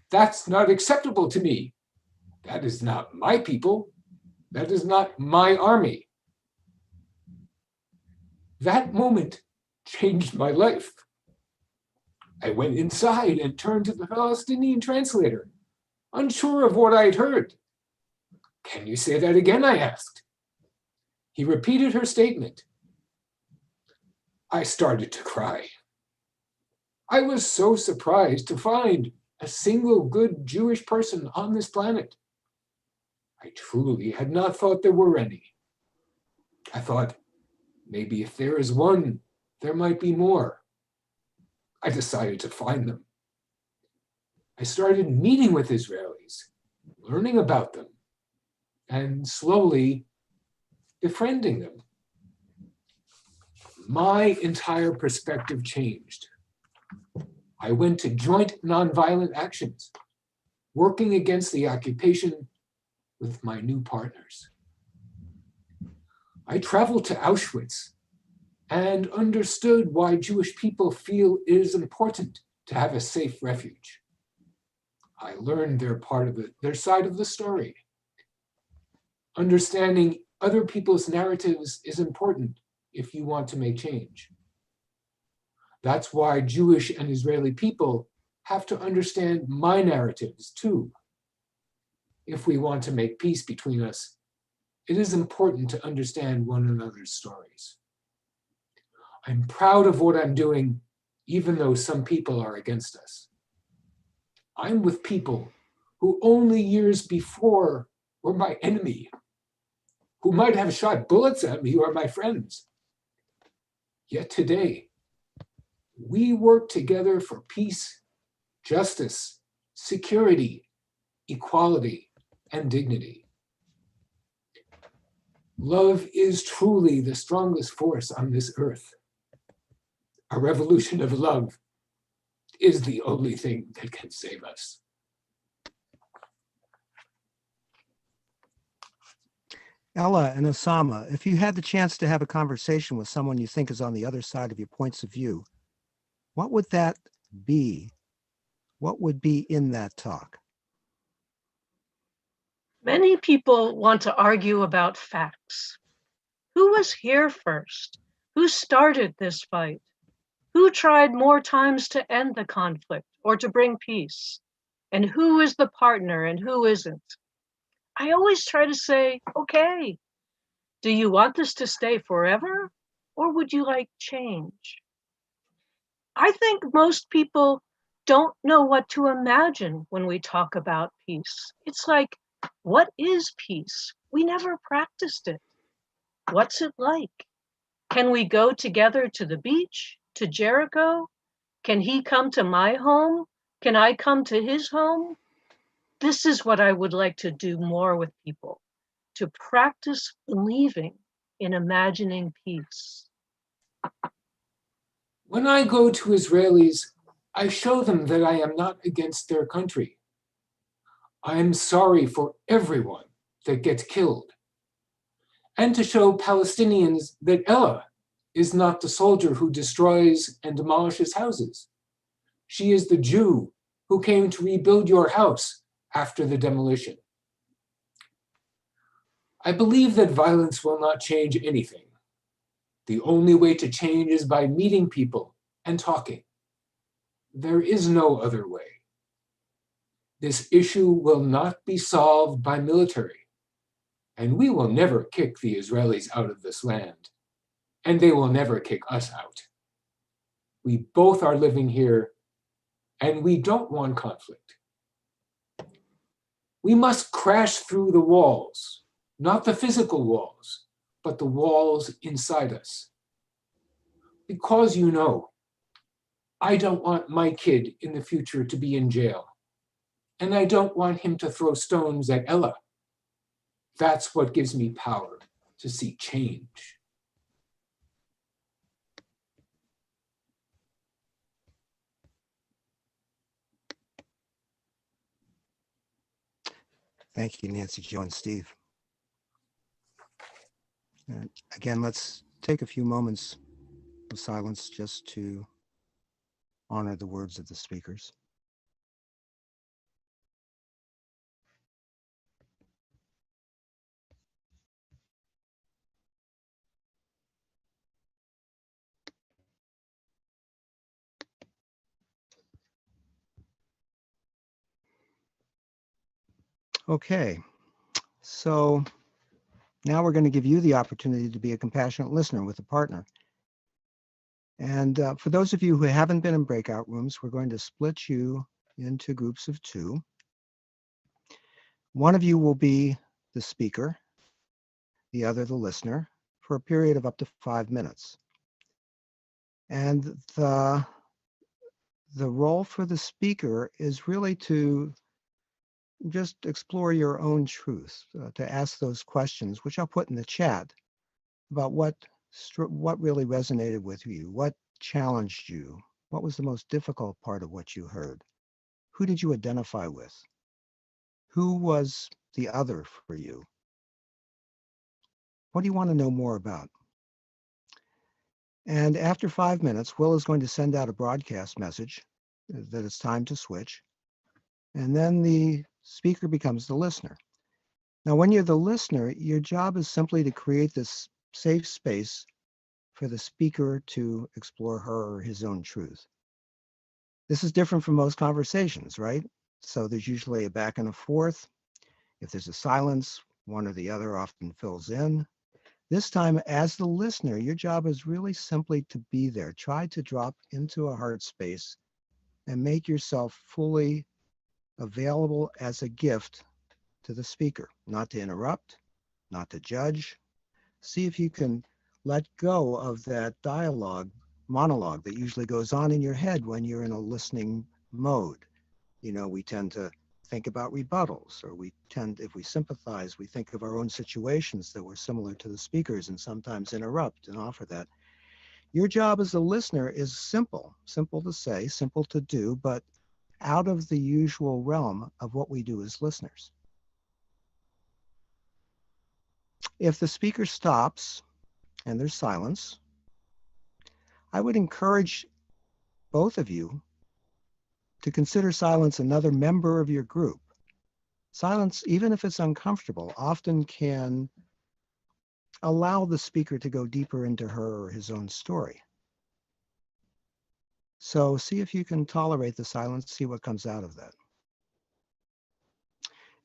That's not acceptable to me. That is not my people. That is not my army." That moment changed my life. I went inside and turned to the Palestinian translator, unsure of what I'd heard. "Can you say that again?" I asked. He repeated her statement. I started to cry. I was so surprised to find a single good Jewish person on this planet. I truly had not thought there were any. I thought, maybe if there is one, there might be more. I decided to find them. I started meeting with Israelis, learning about them, and slowly befriending them. My entire perspective changed. I went to joint nonviolent actions, working against the occupation with my new partners. I traveled to Auschwitz and understood why Jewish people feel it is important to have a safe refuge. I learned their side of the story. Understanding other people's narratives is important if you want to make change. That's why Jewish and Israeli people have to understand my narratives too. If we want to make peace between us, it is important to understand one another's stories. I'm proud of what I'm doing, even though some people are against us. I'm with people who only years before were my enemy, who might have shot bullets at me or my friends. Yet today, we work together for peace, justice, security, equality, and dignity. Love is truly the strongest force on this earth. A revolution of love is the only thing that can save us. Ella and Osama, if you had the chance to have a conversation with someone you think is on the other side of your points of view, what would that be? What would be in that talk? Many people want to argue about facts. Who was here first? Who started this fight? Who tried more times to end the conflict or to bring peace? And who is the partner and who isn't? I always try to say, okay, do you want this to stay forever? Or would you like change? I think most people don't know what to imagine when we talk about peace. It's like, what is peace? We never practiced it. What's it like? Can we go together to the beach, to Jericho? Can he come to my home? Can I come to his home? This is what I would like to do more with people, to practice believing in imagining peace. When I go to Israelis, I show them that I am not against their country. I am sorry for everyone that gets killed. And to show Palestinians that Ella is not the soldier who destroys and demolishes houses. She is the Jew who came to rebuild your house after the demolition. I believe that violence will not change anything. The only way to change is by meeting people and talking. There is no other way. This issue will not be solved by military, and we will never kick the Israelis out of this land, and they will never kick us out. We both are living here, and we don't want conflict. We must crash through the walls, not the physical walls, but the walls inside us. Because you know, I don't want my kid in the future to be in jail, and I don't want him to throw stones at Ella. That's what gives me power to see change. Thank you, Nancy, Joe, and Steve. And again, let's take a few moments of silence just to honor the words of the speakers. Okay, so now we're going to give you the opportunity to be a compassionate listener with a partner. And for those of you who haven't been in breakout rooms, we're going to split you into groups of two. One of you will be the speaker, the other the listener, for a period of up to 5 minutes. And the role for the speaker is really to just explore your own truth, to ask those questions, which I'll put in the chat, about what really resonated with you, what challenged you, what was the most difficult part of what you heard, who did you identify with, who was the other for you, what do you want to know more about? And after 5 minutes, Will is going to send out a broadcast message that it's time to switch, and then the speaker becomes the listener. Now, when you're the listener, your job is simply to create this safe space for the speaker to explore her or his own truth. This is different from most conversations, right? So there's usually a back and a forth. If there's a silence, one or the other often fills in. This time, as the listener, your job is really simply to be there. Try to drop into a heart space and make yourself fully available as a gift to the speaker, not to interrupt, not to judge. See if you can let go of that monologue that usually goes on in your head when you're in a listening mode. You know, we tend to think about rebuttals, or if we sympathize, we think of our own situations that were similar to the speakers and sometimes interrupt and offer that. Your job as a listener is simple to say, simple to do, but out of the usual realm of what we do as listeners. If the speaker stops and there's silence, I would encourage both of you to consider silence another member of your group. Silence, even if it's uncomfortable, often can allow the speaker to go deeper into her or his own story. So see if you can tolerate the silence, see what comes out of that.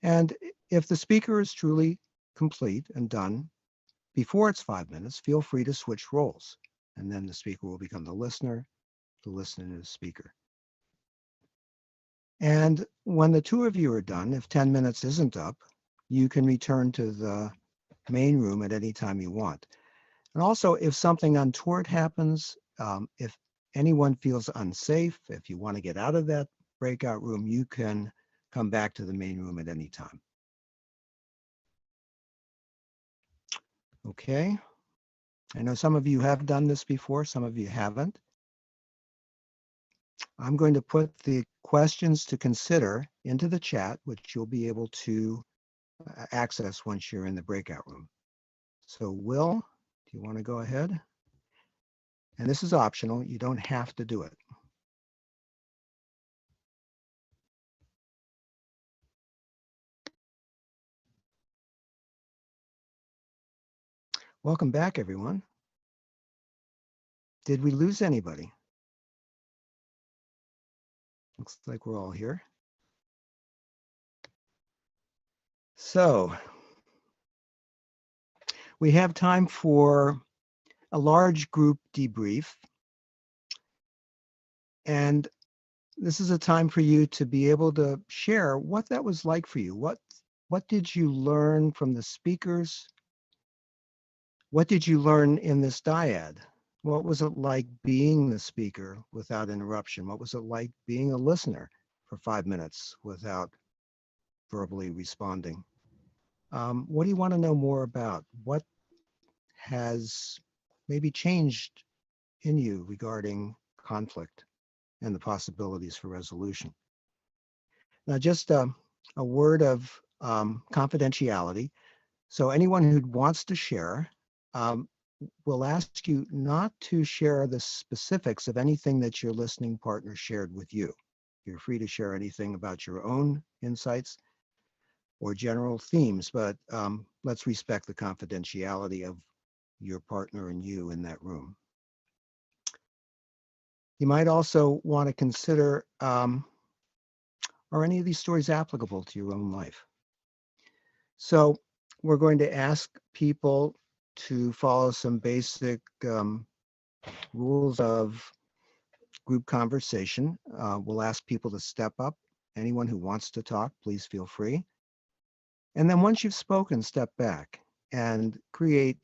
And if the speaker is truly complete and done before it's 5 minutes, feel free to switch roles. And then the speaker will become the listener is the speaker. And when the two of you are done, if 10 minutes isn't up, you can return to the main room at any time you want. And also, if something untoward happens, if anyone feels unsafe, if you want to get out of that breakout room, you can come back to the main room at any time. Okay. I know some of you have done this before, some of you haven't. I'm going to put the questions to consider into the chat, which you'll be able to access once you're in the breakout room. So Will, do you want to go ahead? And this is optional. You don't have to do it. Welcome back, everyone. Did we lose anybody? Looks like we're all here. So we have time for a large group debrief. And this is a time for you to be able to share what that was like for you. What did you learn from the speakers? What did you learn in this dyad? What was it like being the speaker without interruption? What was it like being a listener for 5 minutes without verbally responding? What do you want to know more about? What has maybe changed in you regarding conflict and the possibilities for resolution? Now, just a word of confidentiality. So anyone who wants to share, we'll ask you not to share the specifics of anything that your listening partner shared with you. You're free to share anything about your own insights or general themes, but let's respect the confidentiality of your partner and you in that room. You might also want to consider, are any of these stories applicable to your own life? So we're going to ask people to follow some basic rules of group conversation. We'll ask people to step up. Anyone who wants to talk, please feel free. And then once you've spoken, step back and create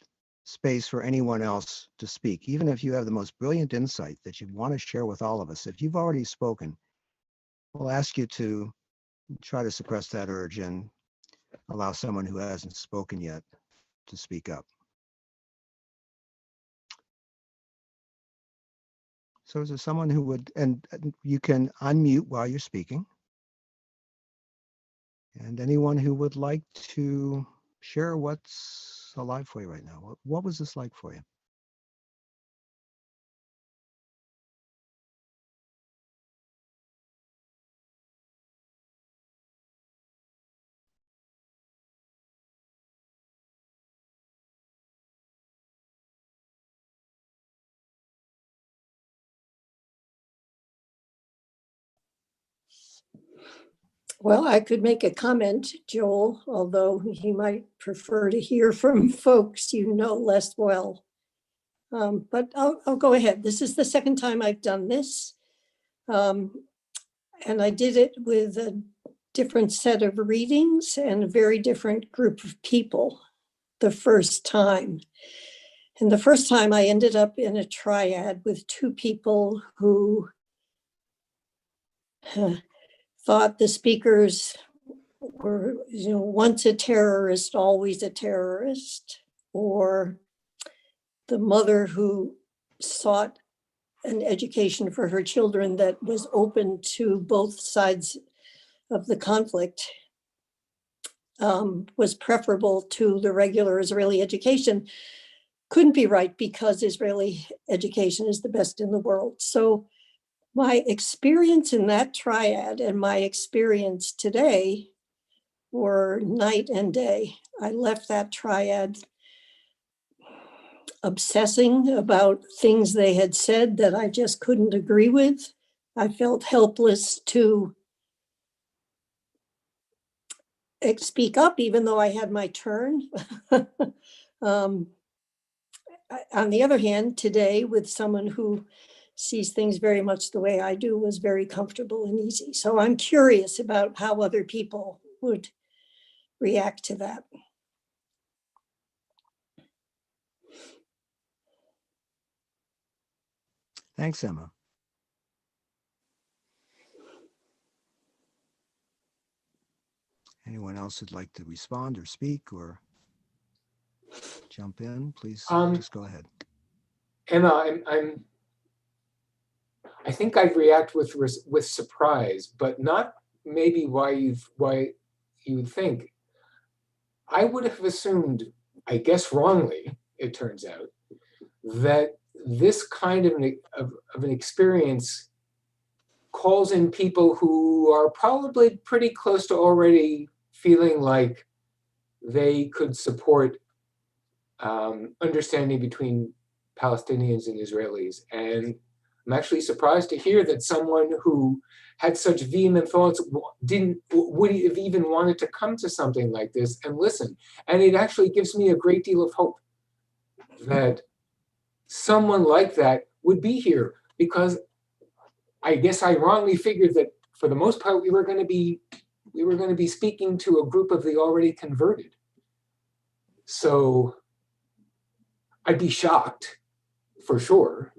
space for anyone else to speak. Even if you have the most brilliant insight that you want to share with all of us, if you've already spoken, we'll ask you to try to suppress that urge and allow someone who hasn't spoken yet to speak up. So is there someone who would, and you can unmute while you're speaking. And anyone who would like to share what's alive for you right now. What was this like for you? Well, I could make a comment, Joel, although he might prefer to hear from folks you know less well. But I'll go ahead. This is the second time I've done this. And I did it with a different set of readings and a very different group of people the first time. And the first time I ended up in a triad with two people who thought the speakers were, once a terrorist, always a terrorist, or the mother who sought an education for her children that was open to both sides of the conflict, was preferable to the regular Israeli education. Couldn't be right because Israeli education is the best in the world. So my experience in that triad and my experience today were night and day. I left that triad obsessing about things they had said that I just couldn't agree with. I felt helpless to speak up, even though I had my turn. On the other hand, today, with someone who sees things very much the way I do, was very comfortable and easy. So I'm curious about how other people would react to that. Thanks, Emma. Anyone else who'd like to respond or speak or jump in, please just go ahead. Emma, I think I'd react with surprise, but not maybe why you think. I would have assumed, I guess wrongly, it turns out, that this kind of an experience calls in people who are probably pretty close to already feeling like they could support understanding between Palestinians and Israelis. And I'm actually surprised to hear that someone who had such vehement thoughts would have even wanted to come to something like this and listen. And it actually gives me a great deal of hope that someone like that would be here, because I guess I wrongly figured that for the most part we were going to be speaking to a group of the already converted. So I'd be shocked, for sure,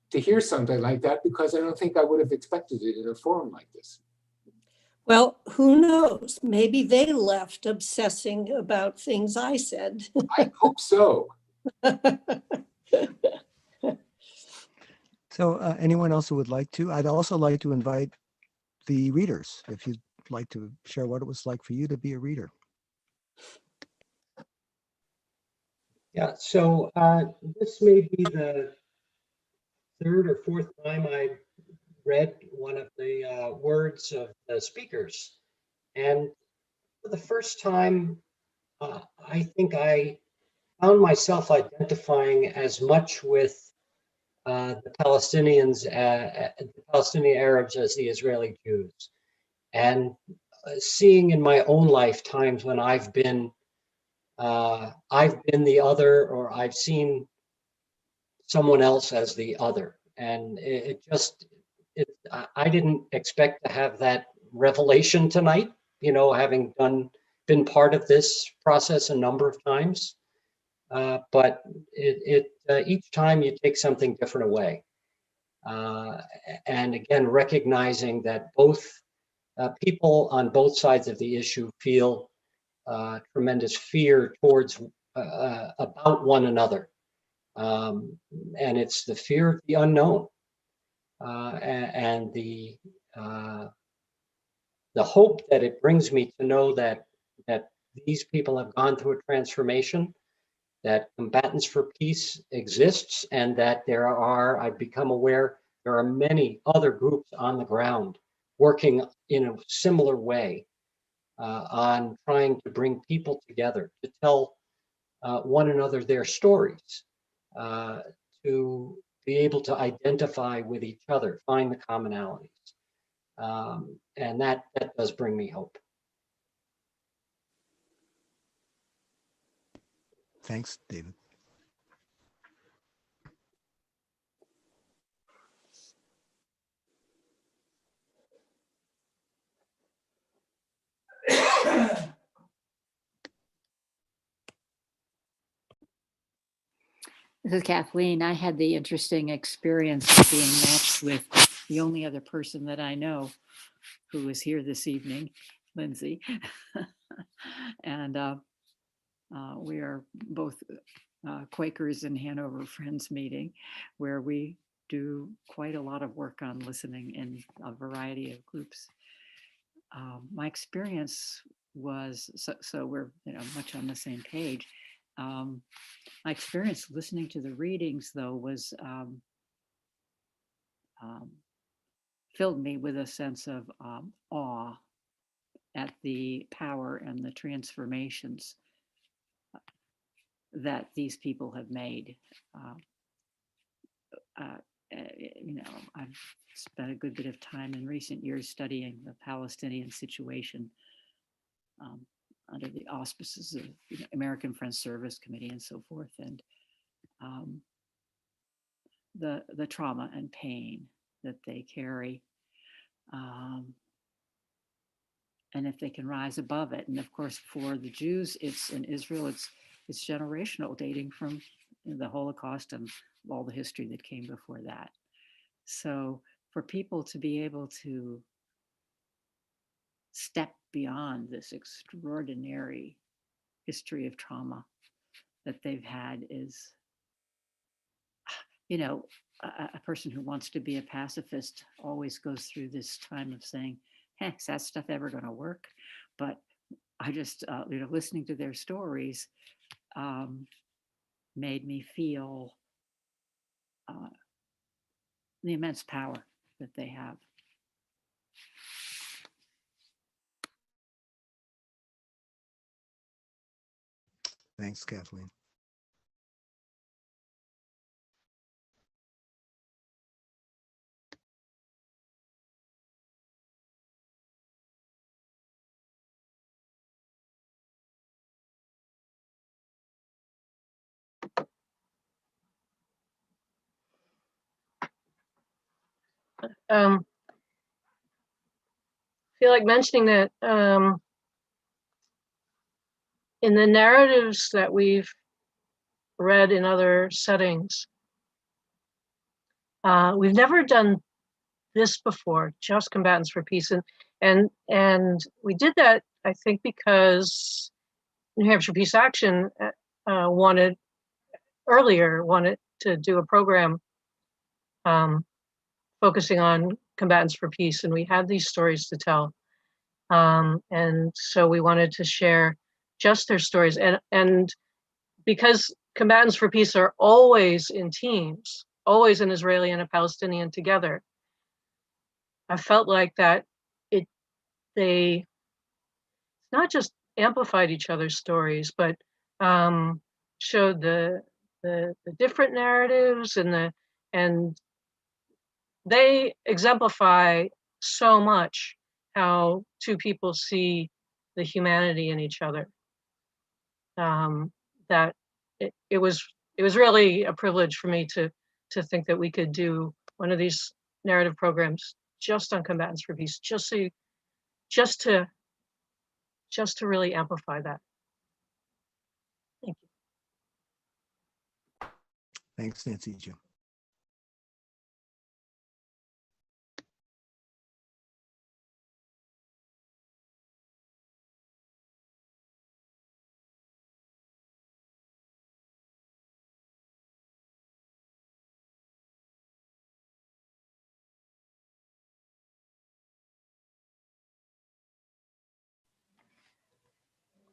to hear something like that, because I don't think I would have expected it in a forum like this. Well, who knows? Maybe they left obsessing about things I said. I hope so. So anyone else who would like to? I'd also like to invite the readers, if you'd like to share what it was like for you to be a reader. Yeah, so this may be the third or fourth time I read one of the words of the speakers. And for the first time, I think I found myself identifying as much with the Palestinians, the Palestinian Arabs as the Israeli Jews. And seeing in my own life times when I've been the other, or I've seen someone else as the other. And I didn't expect to have that revelation tonight, having been part of this process a number of times. But each time you take something different away. And again, recognizing that both people on both sides of the issue feel tremendous fear towards about one another. And it's the fear of the unknown and the hope that it brings me to know that these people have gone through a transformation, that Combatants for Peace exists, and that I've become aware, there are many other groups on the ground working in a similar way on trying to bring people together, to tell one another their stories, to be able to identify with each other, find the commonalities. And that does bring me hope. Thanks, David. This is Kathleen. I had the interesting experience of being matched with the only other person that I know who is here this evening, Lindsay. And we are both Quakers in Hanover Friends meeting, where we do quite a lot of work on listening in a variety of groups. My experience was, so we're much on the same page. My experience listening to the readings, though, was filled me with a sense of awe at the power and the transformations that these people have made. I've spent a good bit of time in recent years studying the Palestinian situation under the auspices of American Friends Service Committee and so forth, and the trauma and pain that they carry, and if they can rise above it. And of course, for the Jews, it's in Israel, it's generational, dating from the Holocaust and all the history that came before that. So for people to be able to step beyond this extraordinary history of trauma that they've had is, a person who wants to be a pacifist always goes through this time of saying, hey, is that stuff ever going to work? But I just, listening to their stories made me feel the immense power that they have. Thanks, Kathleen. I feel like mentioning that in the narratives that we've read in other settings, we've never done this before, just Combatants for Peace. And we did that, I think, because New Hampshire Peace Action wanted to do a program focusing on Combatants for Peace, and we had these stories to tell. And so we wanted to share just their stories. And because Combatants for Peace are always in teams, always an Israeli and a Palestinian together, I felt like that they not just amplified each other's stories, but showed the different narratives and they exemplify so much how two people see the humanity in each other. That it was really a privilege for me to think that we could do one of these narrative programs just on Combatants for Peace, just to really amplify that. Thank you. Thanks, Nancy Jo.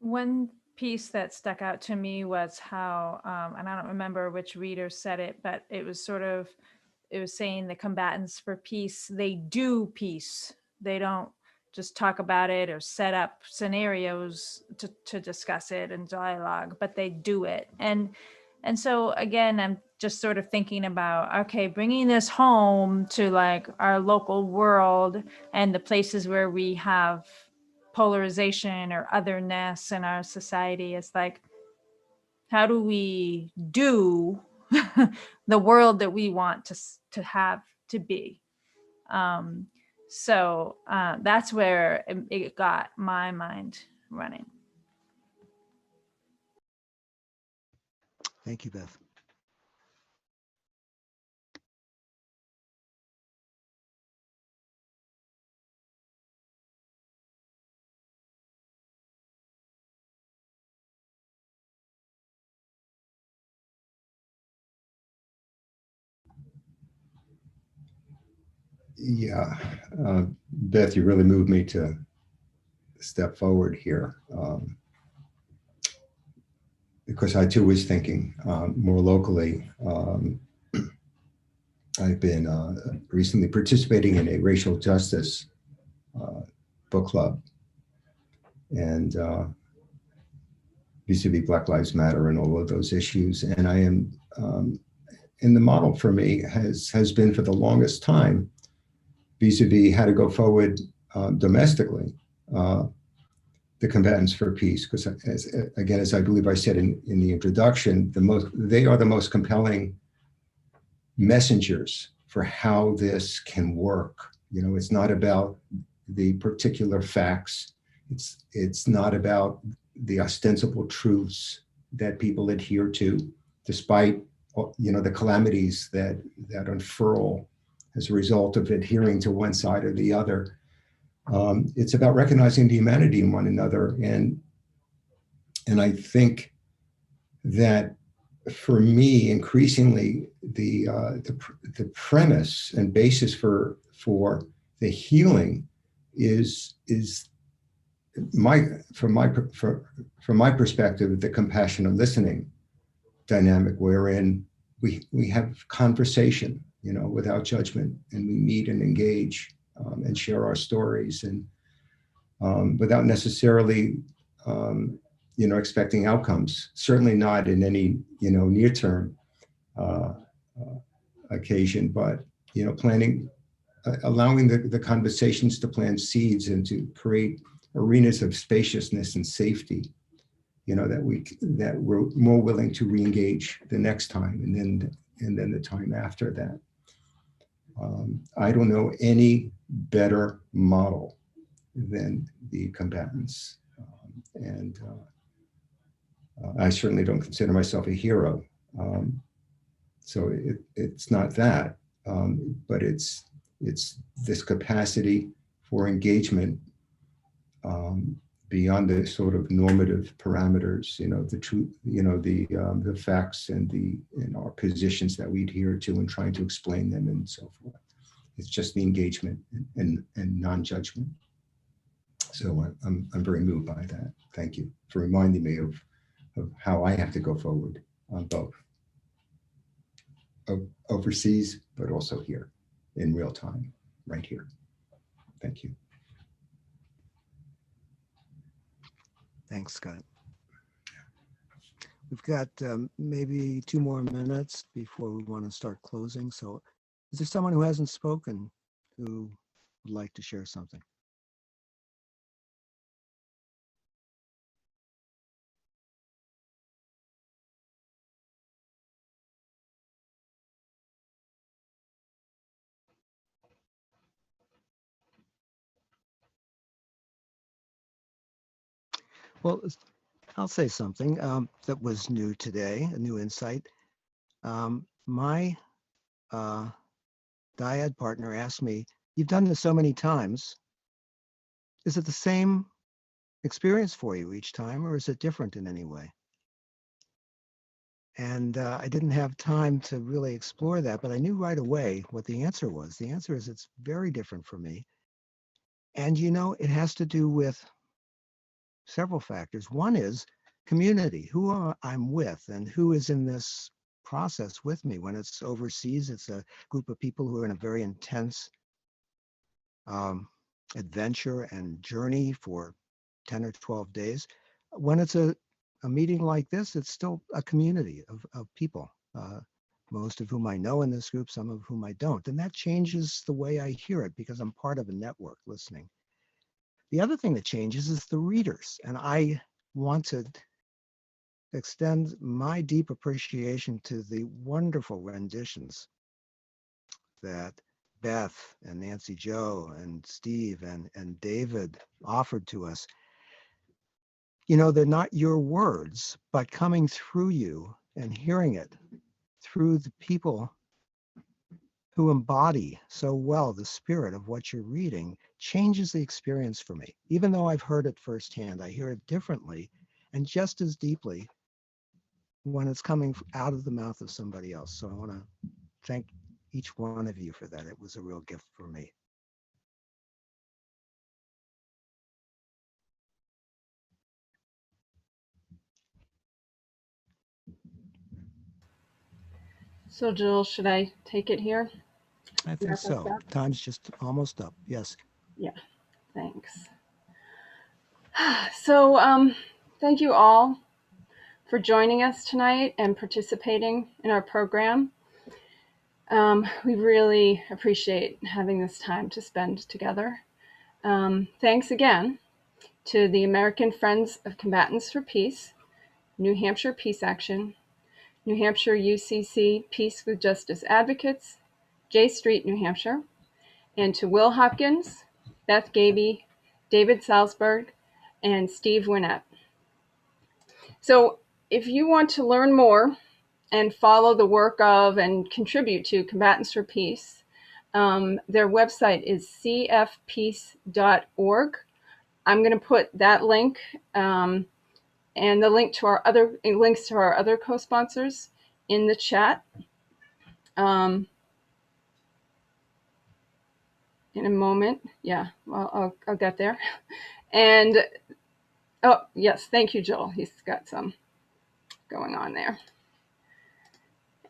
One piece that stuck out to me was how, and I don't remember which reader said it, but it was saying the Combatants for Peace, they do peace. They don't just talk about it or set up scenarios to discuss it and dialogue, but they do it. And so again, I'm just sort of thinking about, okay, bringing this home to like our local world and the places where we have polarization or otherness in our society. Is like, how do we do the world that we want to have to be? So that's where it got my mind running. Thank you, Beth. Yeah, Beth, you really moved me to step forward here, because I too was thinking more locally. I've been recently participating in a racial justice book club, and vis-a-vis Black Lives Matter and all of those issues. And I am, and the model for me has been for the longest time vis-a-vis how to go forward domestically, the Combatants for Peace, because as I believe I said in the introduction, they are the most compelling messengers for how this can work. You know, it's not about the particular facts. It's not about the ostensible truths that people adhere to, despite, you know, the calamities that unfurl as a result of adhering to one side or the other. It's about recognizing the humanity in one another, and I think that for me, increasingly, the premise and basis for the healing is from my perspective, the compassionate listening dynamic, wherein we have conversation, you know, without judgment, and we meet and engage and share our stories, and without necessarily you know, expecting outcomes, certainly not in any, you know, near-term occasion, but, you know, planting, allowing the conversations to plant seeds and to create arenas of spaciousness and safety, you know, that we're more willing to re-engage the next time, and then the time after that. I don't know any better model than the combatants, and I certainly don't consider myself a hero. So it's not that, but it's this capacity for engagement beyond the sort of normative parameters, you know, the truth, you know, the facts and our positions that we adhere to, and trying to explain them and so forth. It's just the engagement and non-judgment. So I'm very moved by that. Thank you for reminding me of how I have to go forward on both overseas, but also here in real time, right here. Thank you. Thanks, Scott. We've got maybe 2 more minutes before we want to start closing. So is there someone who hasn't spoken who would like to share something? Well, I'll say something that was new today, a new insight. My dyad partner asked me, "You've done this so many times. Is it the same experience for you each time, or is it different in any way?" And I didn't have time to really explore that, but I knew right away what the answer was. The answer is it's very different for me. And, you know, it has to do with several factors. One is community, who I'm with and who is in this process with me. When it's overseas, it's a group of people who are in a very intense adventure and journey for 10 or 12 days. When it's a meeting like this, it's still a community of people most of whom I know in this group, some of whom I don't. And that changes the way I hear it because I'm part of a network listening. The other thing that changes is the readers. And I want to extend my deep appreciation to the wonderful renditions that Beth and Nancy Jo and Steve and David offered to us. You know, they're not your words, but coming through you and hearing it through the people who embody so well the spirit of what you're reading changes the experience for me. Even though I've heard it firsthand, I hear it differently and just as deeply when it's coming out of the mouth of somebody else. So I want to thank each one of you for that. It was a real gift for me. So Jill, should I take it here? I think so. Time's just almost up. Yes. Yeah, thanks. So thank you all for joining us tonight and participating in our program. We really appreciate having this time to spend together. Thanks again to the American Friends of Combatants for Peace, New Hampshire Peace Action, New Hampshire UCC Peace with Justice Advocates, J Street, New Hampshire, and to Will Hopkins, Beth Gaby, David Salzberg, and Steve Winnett. So if you want to learn more and follow the work of and contribute to Combatants for Peace, their website is cfpeace.org. I'm going to put that link and the link to our other links to our other co-sponsors in the chat. In a moment. Yeah, well, I'll get there. And, oh, yes, thank you, Joel. He's got some going on there.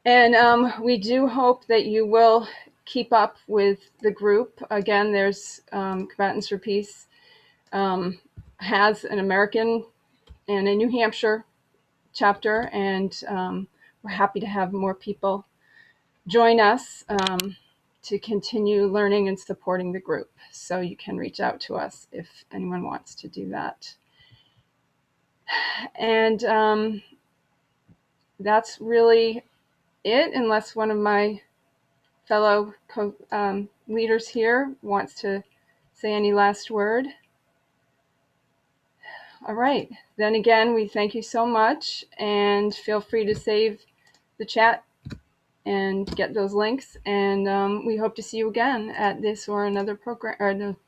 And we do hope that you will keep up with the group. Again, there's Combatants for Peace has an American and a New Hampshire chapter, and we're happy to have more people join us to continue learning and supporting the group. So you can reach out to us if anyone wants to do that. And that's really it, unless one of my fellow leaders here wants to say any last word. All right, then again, we thank you so much, and feel free to save the chat and get those links. And we hope to see you again at this or another program, or